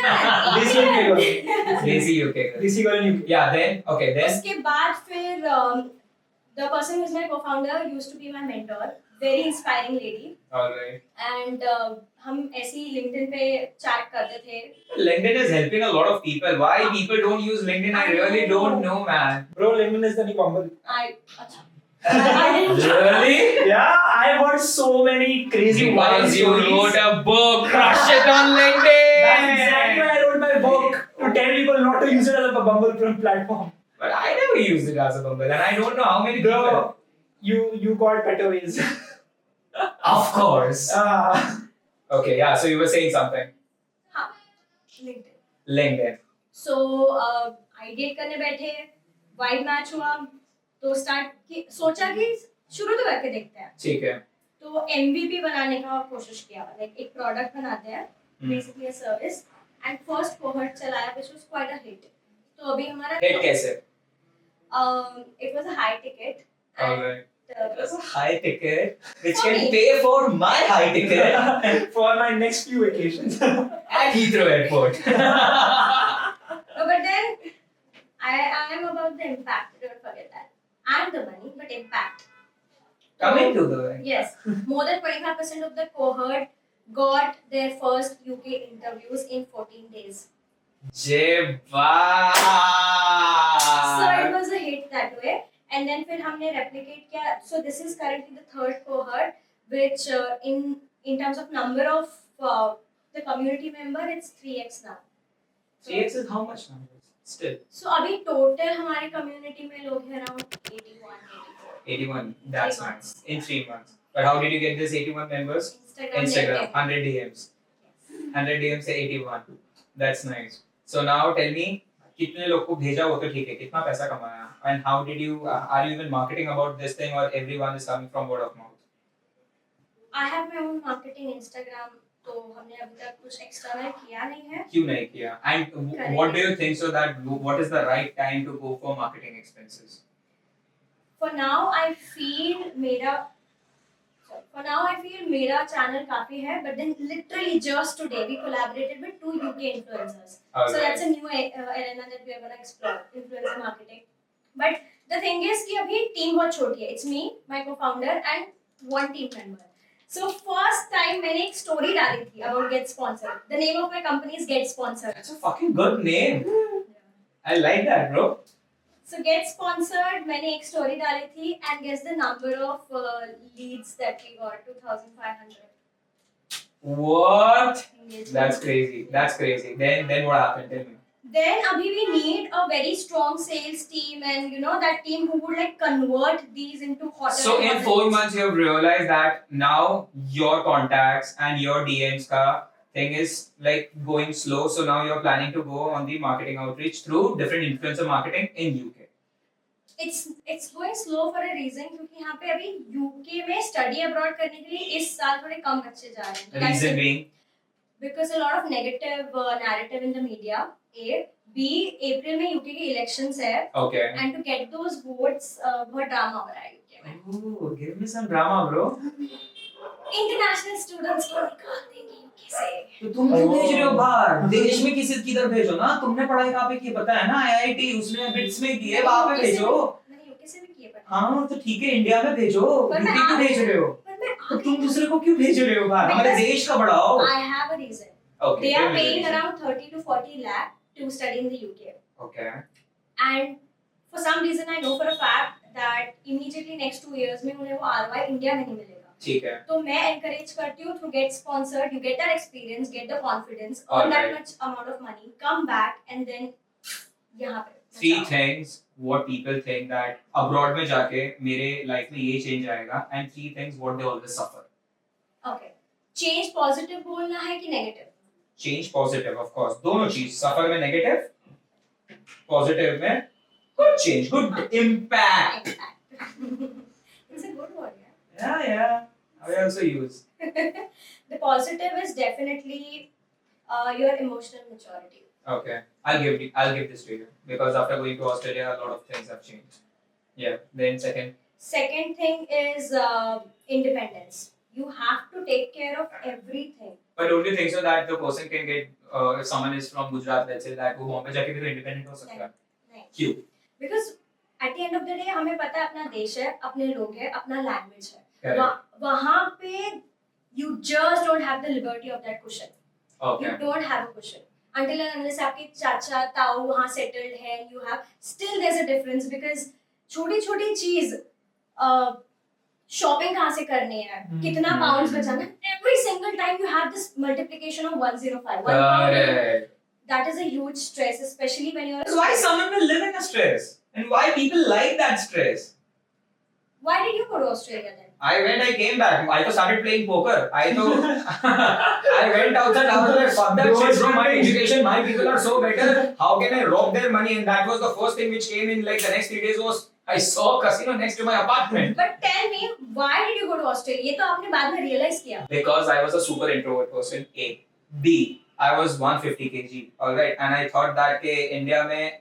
Desi UK girl. Desi UK girl. Desi girl in UK. Yeah. Then okay. Then उसके बाद फिर the person who is my co-founder used to be my mentor. Very inspiring lady. all right. And हम ऐसे ही LinkedIn पे chat करते थे. LinkedIn is helping a lot of people. Why people don't use LinkedIn? I really don't know, man. Bro, LinkedIn is the new Bumble. अच्छा. I didn't. Really? Yeah, I've heard so many crazy wild Because you stories. wrote a book, crush it on LinkedIn. That's exactly why I wrote my book, to tell people not to use it as a Bumble platform. But I never used it as a Bumble, and I don't know how many people. Bro, you got better ways. Of course. Okay, yeah. So you were saying something. हाँ. LinkedIn. LinkedIn. So ideate करने बैठे, vibe match हुआ, तो सोचा कि शुरू तो करके देखते हैं. ठीक है. तो MVP बनाने का कोशिश किया, like एक प्रोडक्ट बनाते हैं, basically a service, and first cohort चलाया, which was quite a hit. तो अभी हमारा Hit कैसे? it was a high ticket. Alright. And, That's a high ticket, which For can me. pay for my high ticket For my next few vacations. at Heathrow Airport. no, but then I am about the impact. Don't forget that. And the money, but impact. Coming to the Yes, more than 25% of the cohort got their first UK interviews in 14 days. Jeba. So it was a hit that way. And then फिर हमने replicate किया. So this is currently the third cohort, which in terms of number of the community member, it's 3x now. 3x is how much now? Still. So अभी total हमारी community में लोग हैं around 81, 81. That's 3 nice. months. In 3 months. But how did you get this 81 members? Instagram. LinkedIn. 100 DMs. 100 DMs से 81. That's nice. So now tell me, कितने लोग को भेजा वो तो ठीक है, कितना पैसा कमाया? And how did you, are you even marketing about this thing or everyone is coming from word of mouth? I have my own marketing Instagram, तो हमने अभी तक कुछ external किया नहीं है. क्यों नहीं किया? And what do you think so that what is the right time to go for marketing expenses? For now, I feel मेरा channel काफी है, but then literally just today we collaborated with 2 UK influencers. So Okay. that's a new arena that we are gonna explore, influencer marketing. But the thing is कि अभी team बहुत छोटी है. It's me, my co-founder, and one team member. So first time मैंने एक story डाली थी about Get Sponsored. The name of my company is Get Sponsored. That's a fucking good name. I like that, bro. So Get Sponsored, मैंने एक story डाली थी, and guess the number of leads that we got, 2,500. What? engagement. That's crazy. That's crazy. Then what happened? Tell me. Then abhi we need a very strong sales team, and you know that team who would like convert these into hotter. So and in hotter 4 leads. months you have realized that now your contacts and your DMs ka thing is like going slow. So now you're planning to go on the marketing outreach through different influencer marketing in UK. It's going slow for a reason क्योंकि यहाँ पे अभी UK में study abroad करने के लिए इस साल थोड़े कम बच्चे जा रहे हैं. The reason being, Because a lot of negative narrative in the media. A, B, April में UK के elections है, okay. and to get those votes बहुत drama हो रहा है UK में. Ooh, give me some drama, bro. International students को निकाल देंगे UK से. तो तुम क्यों भेज रहे हो बाहर? देश में किधर भेजो ना? तुमने पढ़ाई कहाँ पे की पता है ना? IIT उसने बिट्स में की है, वहाँ पे भेजो. मैंने UK से भी किए पर. हाँ तो ठीक है, इंडिया में भेजो. पर मैं UK क्यों भेज रहे हो? पर मैं तो तुम दूसरे को क्यों भेज रहे हो बाहर? हमारे Because देश का बढ़ाओ. I have a reason. Okay. They give are me the paying reason. around 30 to 40 lakh to study in the UK. Okay. And for some reason I know for a fact that immediately next 2 years में उन्हें वो ROI India में नहीं मिलेगा. ठीक है. तो मैं encourage करती हूँ to get sponsored, you get that experience, get the confidence, earn that Alright. much amount of money, come back and then यहाँ पे. 3 things what people think that abroad में जाके मेरे life में ये change आएगा, and 3 things what they always suffer. Okay. Change positive बोलना है कि negative? Change positive of course. दोनों चीज, suffer में negative, positive में good change, good impact. Impact. Yeah. I also use. The positive is definitely your emotional maturity. Okay. I'll give this to you because after going to Australia, a lot of things have changed. Yeah. Then second. Second thing is independence. You have to take care of everything. But don't you think so that the person can get if someone is from Gujarat, let's say that वो बॉम्बे जाके भी तो independent हो सकता है? नहीं. क्यों? Because at the end of the day हमें पता है अपना देश है, अपने लोग हैं, अपना language है. Correct. वहाँ पे you just don't have the liberty of that cushion. Okay. You don't have a cushion. Until and unless आपके चाचा ताऊ वहाँ settled हैं, you have still there's a difference because छोटी-छोटी चीज शॉपिंग कहाँ से करनी है, कितना पाउंड्स बचाना, every single time you have this multiplication of 105. Correct. That is a huge stress, especially when you're. Why someone will live in a stress and why people like that stress? Why did you go to Australia then? I came back. I just started playing poker. I went outside. I was like, fuck that shit, bro. My education, my people are so better. How can I rob their money? And that was the first thing which came in like the next 3 days was I saw a casino next to my apartment. But tell me, why did you go to Australia? ये तो आपने बाद में realize किया. Because I was a super introvert person. A. B. I was 150 kg. Alright. And I thought that के India में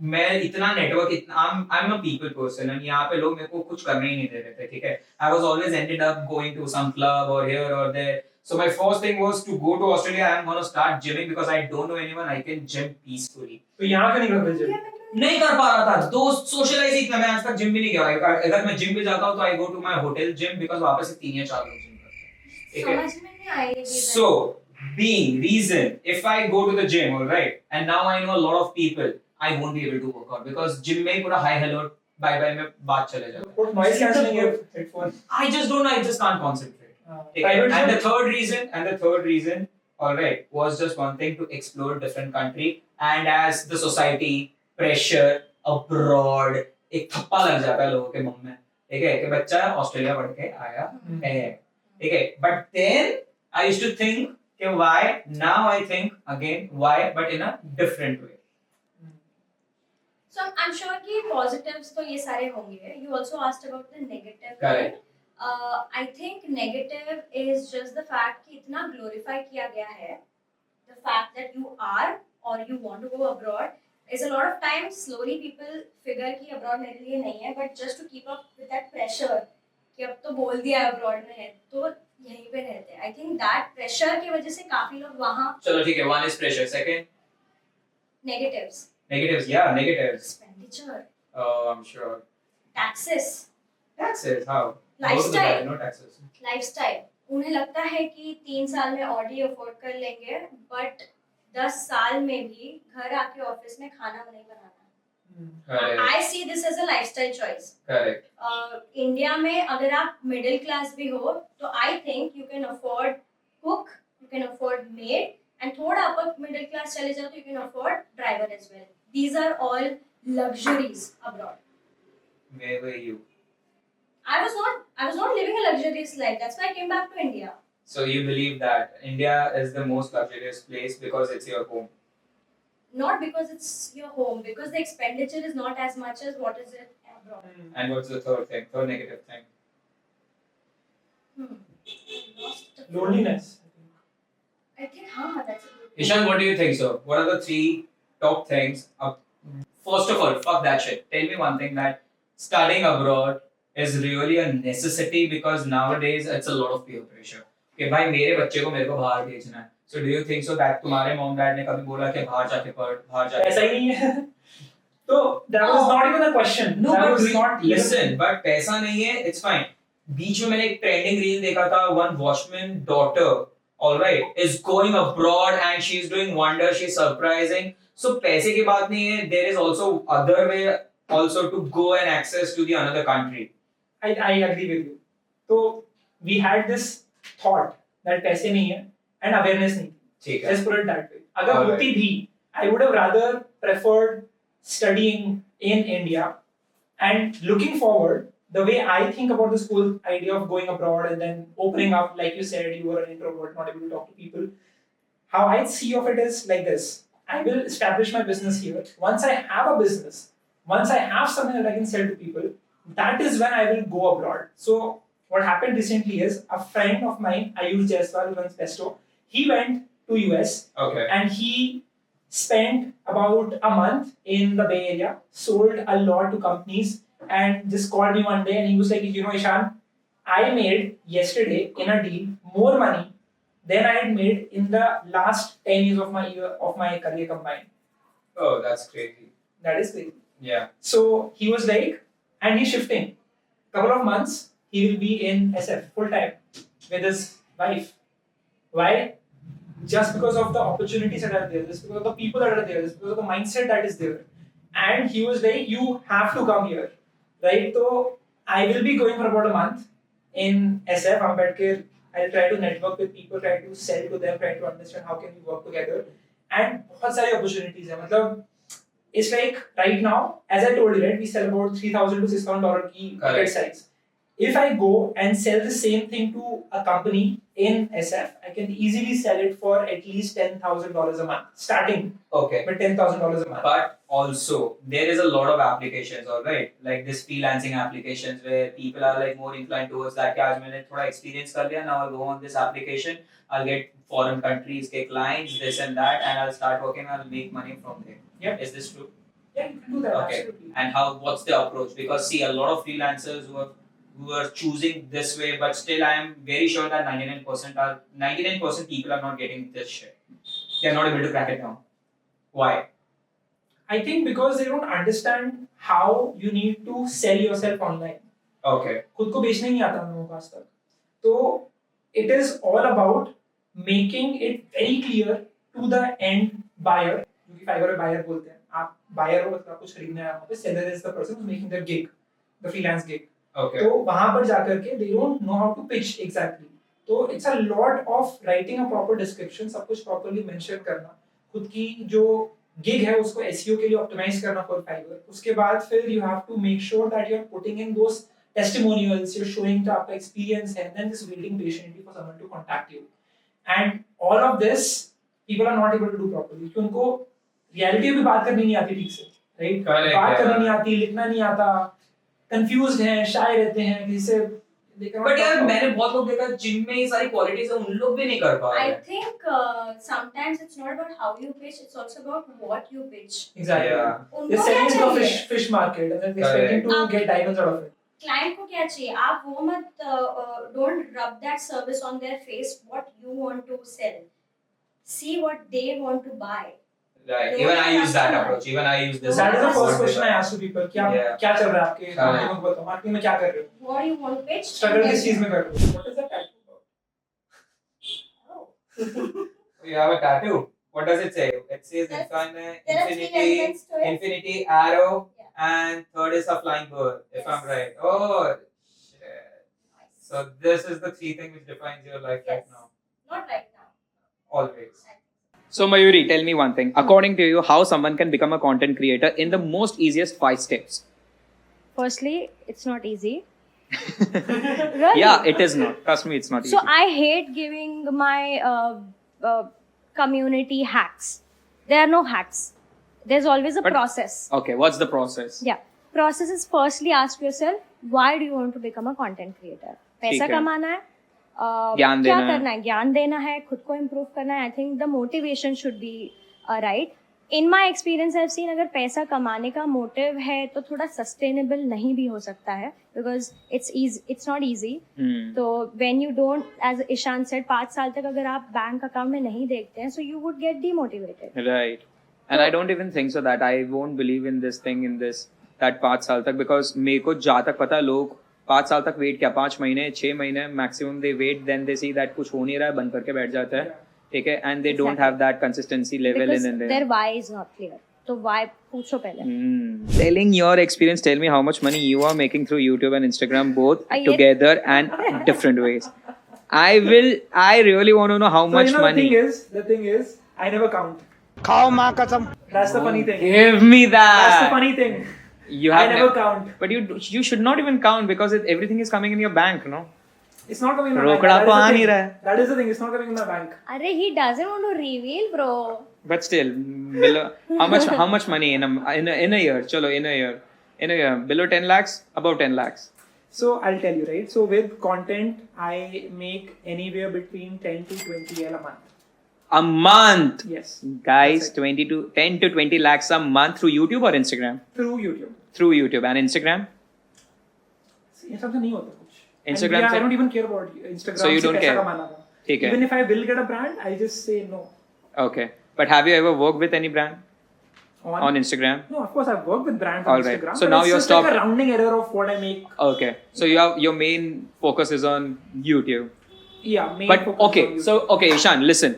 मैं इतना नेटवर्क इतना I'm a people person and यहाँ पे लोग मेरे को कुछ करने ही नहीं दे रहे थे, ठीक है. I was always ended up going to some club or here or there. So my first thing was to go to Australia. I'm gonna start gymming because I don't know anyone. I can gym peacefully. तो यहाँ पे नहीं कर gym? नहीं कर पा रहा था. दोस्त socialize ही इतना मैं आज तक gym भी नहीं गया. अगर मैं gym भी जाता हूँ तो I go to my hotel gym because वहाँ पे से 3 या 4 लोग gym करते हैं. समझ में नहीं आई ये चीज़. So being reason if I go to the gym, all right, and now I know a lot of people, I won't be able to work out because gym में पूरा hi hello bye bye में बात चले जाता है. Put noise cancelling headphone. I just don't know. I just can't concentrate. Private And the gym? third reason, all right, was just one thing to explore different country. And as the society pressure abroad, एक थप्पा लग जाता है लोगों के मुंह में, ठीक है, कि बच्चा ऑस्ट्रेलिया पढ़ के आया है, ठीक है. But then I used to think कि why? Now I think again why, but in a different way. So I'm sure कि positives तो ये सारे होंगे. You also asked about the negative. Correct. I think negative is just the fact कि इतना glorify किया गया है. The fact that you are or you want to go abroad is a lot of times slowly people figure कि abroad मेरे लिए नहीं है, but just to keep up with that pressure कि अब तो बोल दिया abroad में है तो यहीं पे रहते हैं. I think that pressure की वजह से काफी लोग वहाँ. चलो ठीक है. One is pressure. Second. Negatives. Negatives. Yeah, negatives. Expenditure. Oh, I'm sure. Taxes. Taxes. How? Lifestyle. No taxes. Lifestyle. उन्हें लगता है कि 3 साल में ऑडी अफोर्ड कर लेंगे, बट 10 साल में भी घर आके ऑफिस में खाना नहीं बनाना. Correct. I see this as a lifestyle choice. Correct. India में अगर आप मिडिल क्लास भी हो तो I think you can afford cook, you can afford maid, and थोड़ा अपर मिडिल क्लास चले जाओ तो you can afford driver as well. These are all luxuries abroad. Where were you? I was not living a luxurious life. That's why I came back to India. So you believe that India is the most luxurious place because it's your home? Not because it's your home, because the expenditure is not as much as what is it abroad. And what's the third thing? Third negative thing? Lost the- Loneliness. I think, that's a good thing. Ishan, what do you think so? What are the 3 top things? First of all, fuck that shit. Tell me one thing that studying abroad is really a necessity because nowadays it's a lot of peer pressure. कि भाई मेरे बच्चे को मेरे को बाहर भेजना है. So do you think so that तुम्हारे mom dad ने कभी बोला कि बाहर जाके पढ़, बाहर जाके? ऐसा ही नहीं है. तो that was not even a question. No, that but was not listen, but पैसा नहीं है, it's fine. बीच में मैंने एक ट्रेंडिंग रील देखा था. One watchman daughter, all right, is going abroad and she's doing wonder. She's surprising. So पैसे की बात नहीं है. There is also other way also to go and access to the another country. I agree with you. So we had this thought that पैसे नहीं है and awareness नहीं. ठीक है. Let's put it that way. अगर Alright. होती भी, I would have rather preferred studying in India and looking forward. The way I think about this whole idea of going abroad and then opening up, like you said, you were an introvert, not able to talk to people. How I see of it is like this. I will establish my business here. Once I have a business, once I have something that I can sell to people, that is when I will go abroad. So what happened recently is a friend of mine, Ayush Jaiswal, who runs Pesto, he went to US Okay. and he spent about a month in the Bay Area, sold a lot to companies, and just called me one day and he was like, you know, Ishan, I made yesterday in a deal more money than I had made in the last 10 years of my career combined. Oh, that's crazy. That is crazy. Yeah. So he was like, and he's shifting. Couple of months, he will be in SF full time with his wife. Why? Just because of the opportunities that are there, just because of the people that are there, just because of the mindset that is there. And he was like, you have to come here. Right? So I will be going for about a month in SF. Ambedkar. I'll try to network with people, try to sell to them, try to understand how can we work together. And बहुत सारी opportunities है. मतलब it's like right now, as I told you, right, we sell about $3,000 to $6,000 key ticket size. If I go and sell the same thing to a company in SF, I can easily sell it for at least $10,000 a month, starting Okay. with $10,000 a month. But also, there is a lot of applications, alright, like this freelancing applications where people are like more inclined towards that. कि आज मैंने थोड़ा experience कर लिया, now I'll go on this application, I'll get foreign countries के clients, this and that, and I'll start working, I'll make money from there. Yep. Is this true? Yeah, you can do that. Okay. Absolutely. And what's the approach? Because see, a lot of freelancers who are choosing this way, but still I am very sure that 99% people are not getting this shit. They are not able to crack it down. Why? I think because they don't understand how you need to sell yourself online. Okay. खुद को बेचने नहीं आता हम लोगों को आज तक. तो it is all about making it very clear to the end buyer. जो कि Fiverr में buyer बोलते हैं. आप buyer हो मतलब कुछ खरीदने आए हो. Seller is the person who's making the gig, the freelance gig. Okay. तो वहाँ पर जाकर के they don't know how to pitch exactly. तो it's a lot of writing a proper description, सब कुछ properly mention करना, खुद की जो gig है उसको SEO के लिए optimize करना for Fiverr. उसके बाद फिर you have to make sure that you are putting in those testimonials, you're showing that आपका experience है, and then just waiting patiently for someone to contact you. And all of this people are not able to do properly. क्योंकि उनको reality में भी बात करनी नहीं आती ठीक से, right? Correct, बात करनी yeah. नहीं आती, लिखना नहीं आता, confused हैं, shy रहते हैं, किसी से But यार मैंने बहुत लोग देखा जिम में ये सारी क्वालिटीज है उन लोग भी नहीं कर पा रहे I हैं. think sometimes it's not about how you pitch, it's also about what you pitch. Exactly. Yeah. उनको They're क्या selling into a चाहिए? fish market and then they're Correct. expecting to get diamonds out of it. Client को क्या चाहिए? आप वो मत don't rub that service on their face what you want to sell. See what they want to buy. Right. They Even want I use that customer. approach. Even I use this. That is the approach. first question I ask to people. क्या Yeah. क्या चल रहा है आपके हाँ. Marketing में बताओ. Marketing में क्या कर रहे हो? What do you want to pitch? Struggle किस चीज में कर रहे हो? What is that tattoo about? Oh. You have a tattoo. What does it say? It says There are three infinity, elements to it. infinity, arrow, Yeah. and third is a flying bird. If Yes. I'm right. Oh, shit. So this is the three thing which defines your life right Yes. now. Not right now. Always. So Mayuri, tell me one thing. According to you, how someone can become a content creator in the most easiest 5 steps? Firstly, it's not easy. Really? Yeah, it is not. Trust me, it's not So easy. I hate giving my community hacks. There are no hacks. There's always a But- process. Okay, what's the process? Yeah. Process is firstly ask yourself, why do you want to become a content creator? पैसा ठीक है. कमाना है, ज्ञान क्या देना है. करना है, ज्ञान देना है, खुद को इम्प्रूव करना है. I think the motivation should be right. In my experience I have seen अगर पैसा कमाने का मोटिव है तो थोड़ा सस्टेनेबल नहीं भी हो सकता है because it's not easy. Hmm. तो when you don't, as Ishaan said, 5 साल तक अगर आप बैंक अकाउंट में नहीं देखते हैं so you would get demotivated. Right. And I don't even think so that I won't believe in this thing in this that 5 साल तक because मेरे को जहाँ तक पता लोग 5 साल तक वेट क्या 5 महीने 6 महीने maximum they wait then they see that कुछ हो नहीं रहा है बंद करके बैठ जाता है. ठीक है. And they don't have that consistency level because in there there. Why is not clear. तो व्हाई पूछो पहले. Telling your experience, tell me how much money you are making through YouTube and Instagram both Are you- together and different ways. I really want to know how So much you know money. the thing is, I never count. खाओ माँ कसम. That's the funny thing. Give me That's the that. funny thing. You I have never count. But you should not even count because everything is coming in your bank, no? It's not coming in my रोकड़ा bank. तो आ That is the नहीं thing. रहा है. That is the thing. It's not coming in my bank. अरे he doesn't want to reveal, bro. But still, below how much money in a year? Chalo, in a year below 10 lakhs, above 10 lakhs. So I'll tell you, right? So with content, I make anywhere between 10 to 20 L a month. A month. Yes. Guys, That's it. 10 to 20 lakhs a month through YouTube or Instagram? Through YouTube. Through YouTube. And Instagram? ये सब तो नहीं होता कुछ. Instagram And से- I don't even care about Instagram. So you से don't पैसा care. कमाना था. ठीक है. Even if I will get a brand, I just say no. Okay. But have you ever worked with any brand on Instagram? No, of course I've worked with brands All on right. Instagram. So but now it's you're just like a stopped- rounding error of what I make. Okay. So your main focus is on YouTube. Yeah, main But focus okay, on YouTube. so okay, Ishan, listen.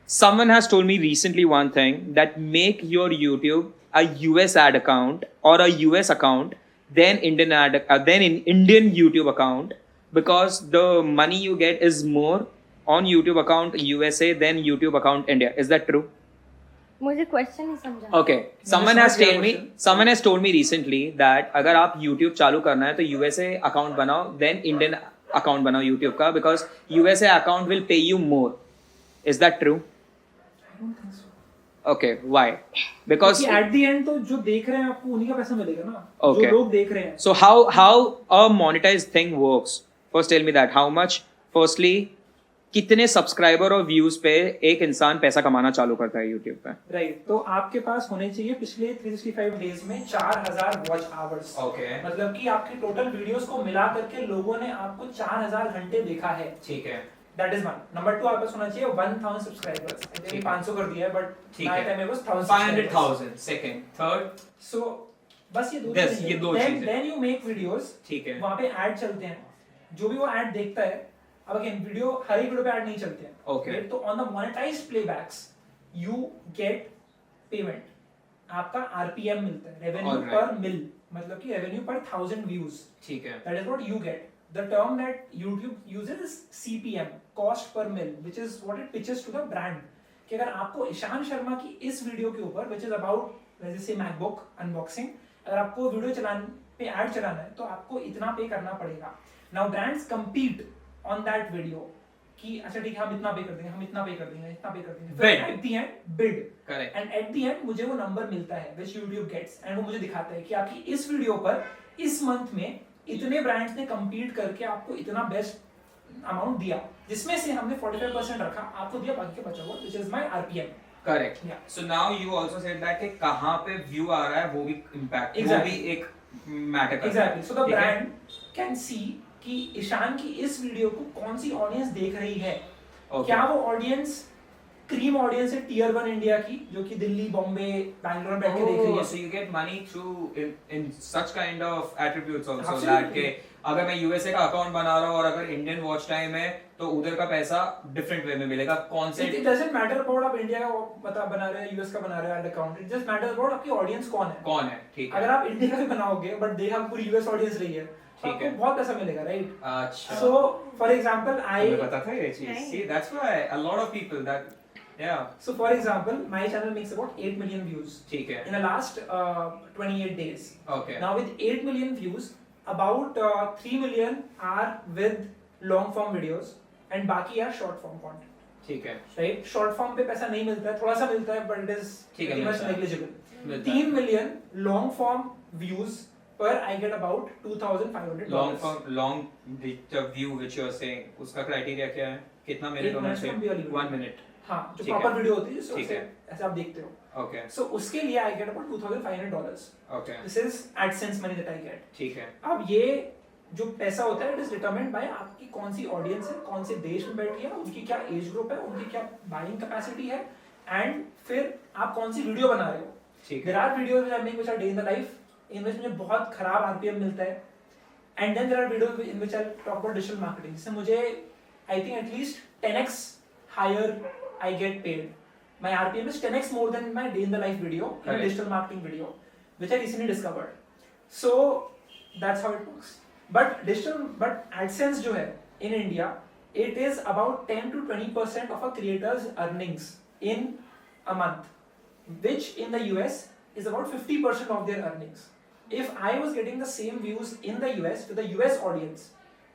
Someone has told me recently one thing that make your YouTube a US ad account or a US account, then Indian YouTube account, because the money you get is more on YouTube account USA than YouTube account India. Is that true? मुझे question नहीं समझा. Okay. Someone not has your told me. question. Someone has told me recently that अगर आप YouTube चालू करना है तो USA account बनाओ, then Indian account बनाओ YouTube का, because USA account will pay you more. Is that true? I don't think so. Okay. Why? Because क्योंकि at the end तो जो देख रहे हैं आपको उन्हीं का पैसा मिलेगा ना. Okay. जो लोग देख रहे हैं. so how a monetized thing works? First tell me that. How much? Firstly, कितने सब्सक्राइबर और व्यूज पे एक इंसान पैसा कमाना चालू करता है YouTube पे? राइट, तो आपके पास होने चाहिए पिछले 365 डेज में 4000 वॉच आवर्स. Okay. मतलब कि आपकी टोटल वीडियोस को मिला करके लोगों ने आपको 4000 घंटे देखा है. ठीक है. That is one. नंबर 2 आपके पास होना चाहिए 1000 सब्सक्राइबर्स. आई थिंक 500 कर दिया है बट ठीक माय है. टाइम में वाज 1000. Second, third. सो बस ये दो Yes, चीजें. ये दो चीजें. Then you make videos. ठीक है. वहां पे ऐड चलते हैं. जो भी वो ऐड देखता है, अब अगेन वीडियो हर एक वीडियो पे ऐड नहीं चलते हैं. Okay. Right? तो on the monetised playbacks you get payment. आपका आरपीएम मिलता है, रेवेन्यू Alright. पर मिल, मतलब कि रेवेन्यू पर 1000 व्यूज. ठीक है. That is what you get. The term that YouTube uses is CPM, cost per mil, which is what it pitches to the brand. कि अगर आपको ईशान शर्मा की इस वीडियो के ऊपर, which is about let's say MacBook unboxing, अगर आपको video चलाने पे ऐड चलाना है तो आपको इतना पे करना पड़ेगा. Now brands compete on that video कि अच्छा ठीक है हम इतना पे कर देंगे, हम इतना पे कर देंगे, इतना पे कर देंगे. Bid. At the end bid. Correct. And at the end मुझे वो नंबर मिलता है which YouTube gets, and वो मुझे दिखाता है कि आपकी इस वीडियो पर इस मंथ में इतने ब्रांड्स ने compete करके आपको इतना बेस्ट अमाउंट दिया, जिसमें से हमने 45% रखा, आपको दिया, बाकी का बचा हुआ which is my RPM. Correct. Yeah. So now you also said that कि कहाँ पे व्यू आ रहा है वो भी impact, वो Exactly. भी एक मैटर करता है. Exactly. So the ठीक है? brand can see कि ईशान की इस वीडियो को कौन सी ऑडियंस देख रही है. Okay. क्या वो ऑडियंस क्रीम ऑडियंस है टियर 1 इंडिया की, जो कि दिल्ली, बॉम्बे, बैंगलोर में बैठ के देख रही Oh, है. so you get money through in such kind of attributes also. Absolutely. That के अगर मैं USA का अकाउंट बना रहा हूँ और अगर इंडियन वॉच टाइम है तो उधर का पैसा डिफरेंट वे में मिलेगा. कौन से It doesn't matter about आप इंडिया का बना रहे हैं, यूएस का बना रहे हैं account. It just matters about आपकी ऑडियंस कौन है. कौन है? ठीक है. अगर आप इंडिया का भी बनाओगे बट देखा पूरी यूएस ऑडियंस रही है, तो ठीक आपको है. बहुत पैसा मिलेगा, राइट. अच्छा. सो फॉर एग्जांपल मुझे पता था ये चीज. Right. See, that's why a lot of people that yeah. So for example, my channel makes about 8 million views ठीक है. in the last 28 days. Okay. Now with 8 million views, about 3 million are with long form videos and बाकी are short form content. ठीक है. Right? Short form पे पैसा नहीं मिलता है, थोड़ा सा मिलता है, but it is ठीक है, pretty much मिलता है. negligible. मिलता है. 3 million long form views per I get about $2,500. Long the view which you are saying, उसका क्राइटेरिया क्या है? कितना मिनट एक होना minute का भी वाली चाहिए? video. 1 minute. हाँ, जो ठीक प्रॉपर है. वीडियो होती है जिसको ठीक ऐसे है. ऐसे आप देखते हो. Okay. सो उसके लिए I get about $2,500. Okay. This is AdSense money that I get. ठीक है. अब ये जो पैसा होता है इट इज डिटरमाइंड बाय आपकी कौन सी ऑडियंस है, कौन से देश में बैठी है, उनकी क्या एज ग्रुप है, उनकी क्या बाइंग कैपेसिटी है, एंड फिर आप कौन सी वीडियो बना रहे हो. ठीक देयर है. Are videos which I make which are day in the life, in which मुझे बहुत खराब आरपीएम मिलता है. And then there are videos in which I talk about digital marketing, जिससे मुझे I think at least 10x higher I get paid. My RPM is 10x more than my day in the life video in a Correct. digital marketing video, which I recently discovered. So that's how it works. But AdSense जो है in India, it is about 10 to 20% of a creator's earnings in a month, which in the US is about 50% of their earnings. If I was getting the same views in the US with the US audience,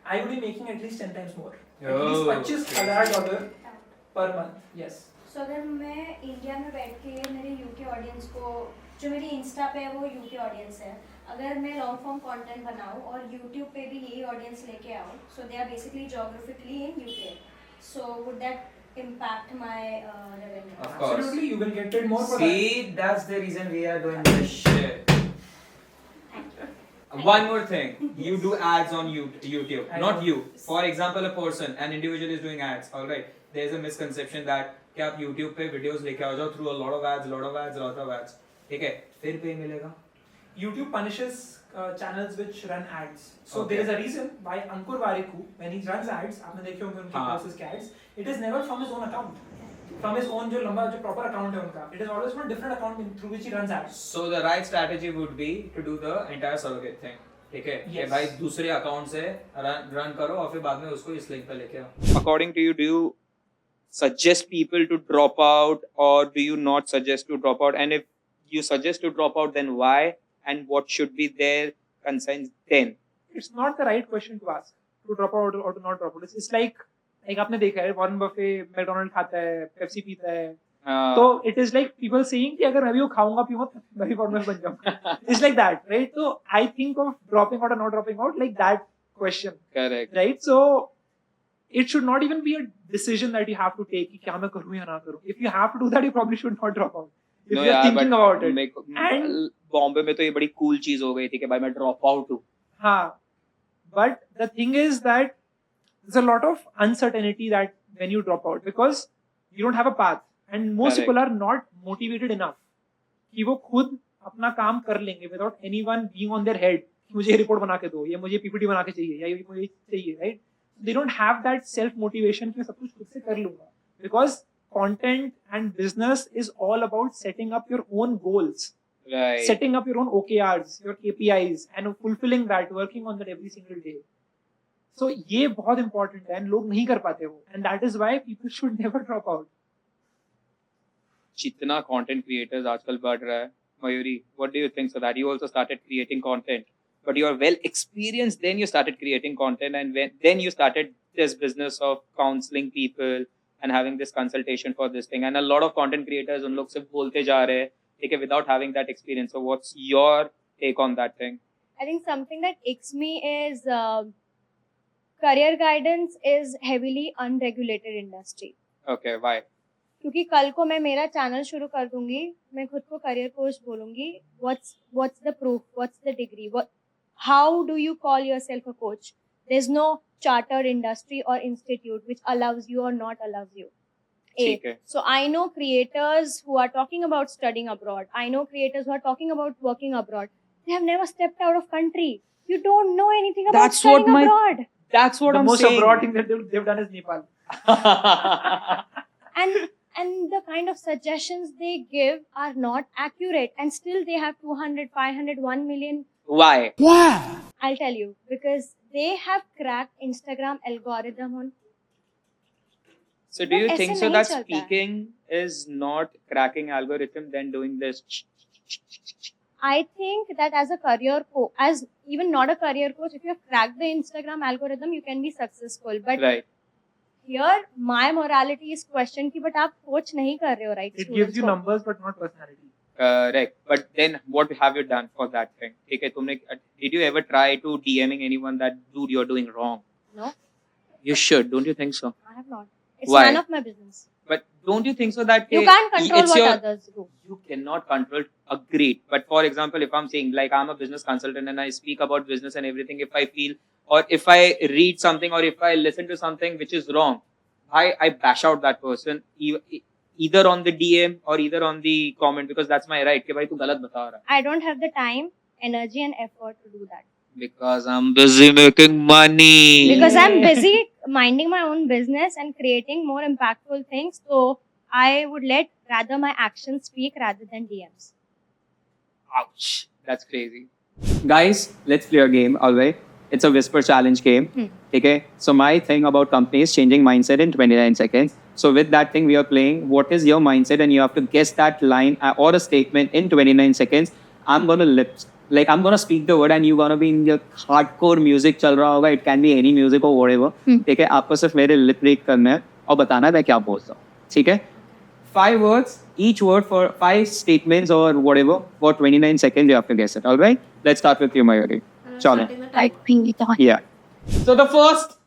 I would be making at least 10 times more. At least Oh, $25,000 per month. Yes. So अगर मैं India में बैठ के मेरे UK audience को जो मेरी Insta पे है वो यूके ऑडियंस है, अगर मैं लॉन्ग फॉर्म कंटेंट बनाऊँ और यूट्यूब पे भी यही ऑडियंस लेके आऊँ, so they are basically geographically in UK, so would that impact my revenue? Of course. Absolutely, you will get paid more for that. See, that's the reason we are doing this shit. One more thing, you do ads on YouTube, I not know. you. For example, a person, an individual is doing ads. All right, there's a misconception that कि आप YouTube पे videos लेके आ जाओ through a lot of ads, ठीक है? फिर पे मिलेगा? YouTube punishes channels which run ads. So Okay. there is a reason why Ankur Warikoo, when he runs ads, आपने देखे होंगे उनके हाँ. versus ads, it is never from his own account. From his own जो लंबा जो proper account है उनका, it is always from a different account through which he runs ads. So the right strategy would be to do the entire surrogate thing. ठीक है? कि Yes. भाई दूसरे account से run करो और फिर बाद में उसको इस link पे लेके आओ. According to you, do you suggest people to drop out or do you not suggest to drop out? And if you suggest to drop out, then why? And what should be their concerns then? It's not the right question to ask to drop out or to not drop out. It's like आपने देखा है Warren Buffett McDonald खाता है, Pepsi पीता है, तो it is like people saying कि अगर मैं भी वो खाऊंगा पीऊंगा तो मैं भी फॉर्मर बन जाऊंगा. It's like that, right? तो I think of dropping out और not dropping out like that question, Correct. right? So it should not even be a decision that you have to take कि क्या मैं करूँ या ना करूँ. If you have to do that, you probably should not drop out. If No, you're yeah, thinking but about it. मेरे को- And- Bombay में तो ये बड़ी कूल चीज हो गई थी कि भाई मैं ड्रॉप आउट हूँ. हाँ, but the thing is that there's a lot of uncertainty that when you drop out because you don't have a path and most Correct. people are not motivated enough कि वो खुद अपना काम कर लेंगे without anyone being on their head कि मुझे report बना के दो या मुझे पीपीटी बना के चाहिए या ये मुझे चाहिए, right? They don't have that self motivation कि मैं सब कुछ खुद से कर लूंगा because content and business is all about setting up your own goals, Right. setting up your own OKRs, your KPIs, and fulfilling that, working on that every single day. So ये बहुत important है and लोग नहीं कर पाते वो, and that is why people should never drop out. जितना content creators आजकल बढ़ रहा है, Mayuri, what do you think? So that you also started creating content, but you are well experienced. Then you started creating content, and then you started this business of counseling people and having this consultation for this thing. And a lot of content creators उन लोग सिर्फ बोलते जा रहे हैं, ठीक है, without having that experience. So what's your take on that thing? I think something that icks me is career guidance is heavily unregulated industry. Okay, why? क्योंकि कल को मैं मेरा चैनल शुरू कर दूंगी, मैं खुद को करियर कोच बोलूंगी. What's the proof? What's the degree? How do you call yourself a coach? There's no chartered industry or institute which allows you or not allows you. ठीक है. So I know creators who are talking about studying abroad. I know creators who are talking about working abroad. They have never stepped out of country. You don't know anything about That's what studying my- abroad. That's what The I'm most saying. abroad thing that they've done is Nepal. And the kind of suggestions they give are not accurate, and still they have 200, 500, 1 million. Why? I'll tell you, because they have cracked Instagram algorithm on. So do you But think ऐसे so नहीं that चलता है. speaking is not cracking algorithm then doing this? I think that as a career coach, as even not a career coach, if you have cracked the Instagram algorithm, you can be successful. But Right. here, my morality is questioned कि but आप coach नहीं कर रहे हो, right? It students gives you को. numbers but not personality. Correct. But then what have you done for that thing? ठीक है, तुमने did you ever try to DMing anyone that dude you're doing wrong? No, You should. Don't you think so? I have not. It's Why? none of my business. But don't you think so that You can't control it's what your, others do. you cannot control. Agreed. But for example, if I'm saying like I'm a business consultant and I speak about business and everything, if I feel or if I read something or if I listen to something which is wrong, I bash out that person either on the DM or either on the comment because that's my right. कि भाई तू गलत बता रहा है. I don't have the time, energy, and effort to do that. Because I'm busy making money. Because I'm busy minding my own business and creating more impactful things. So I would let rather my actions speak rather than DMs. Ouch. That's crazy. Guys, let's play a game, alright? It's a whisper challenge game. Okay? So my thing about companies changing mindset in 29 seconds. So with that thing we are playing, what is your mindset? And you have to guess that line or a statement in 29 seconds. I'm gonna speak the word and you're gonna be in your hardcore music चल रहा होगा. It can be any music or whatever. ठीक है? आपको सिर्फ मेरे lip read करना है और बताना है मैं क्या बोल रहा हूँ. ठीक है? 5 words, each word for 5 statements or whatever. For 29 seconds, you have to guess it. All right? Let's start with you, Mayuri. Chalo. Yeah. So the first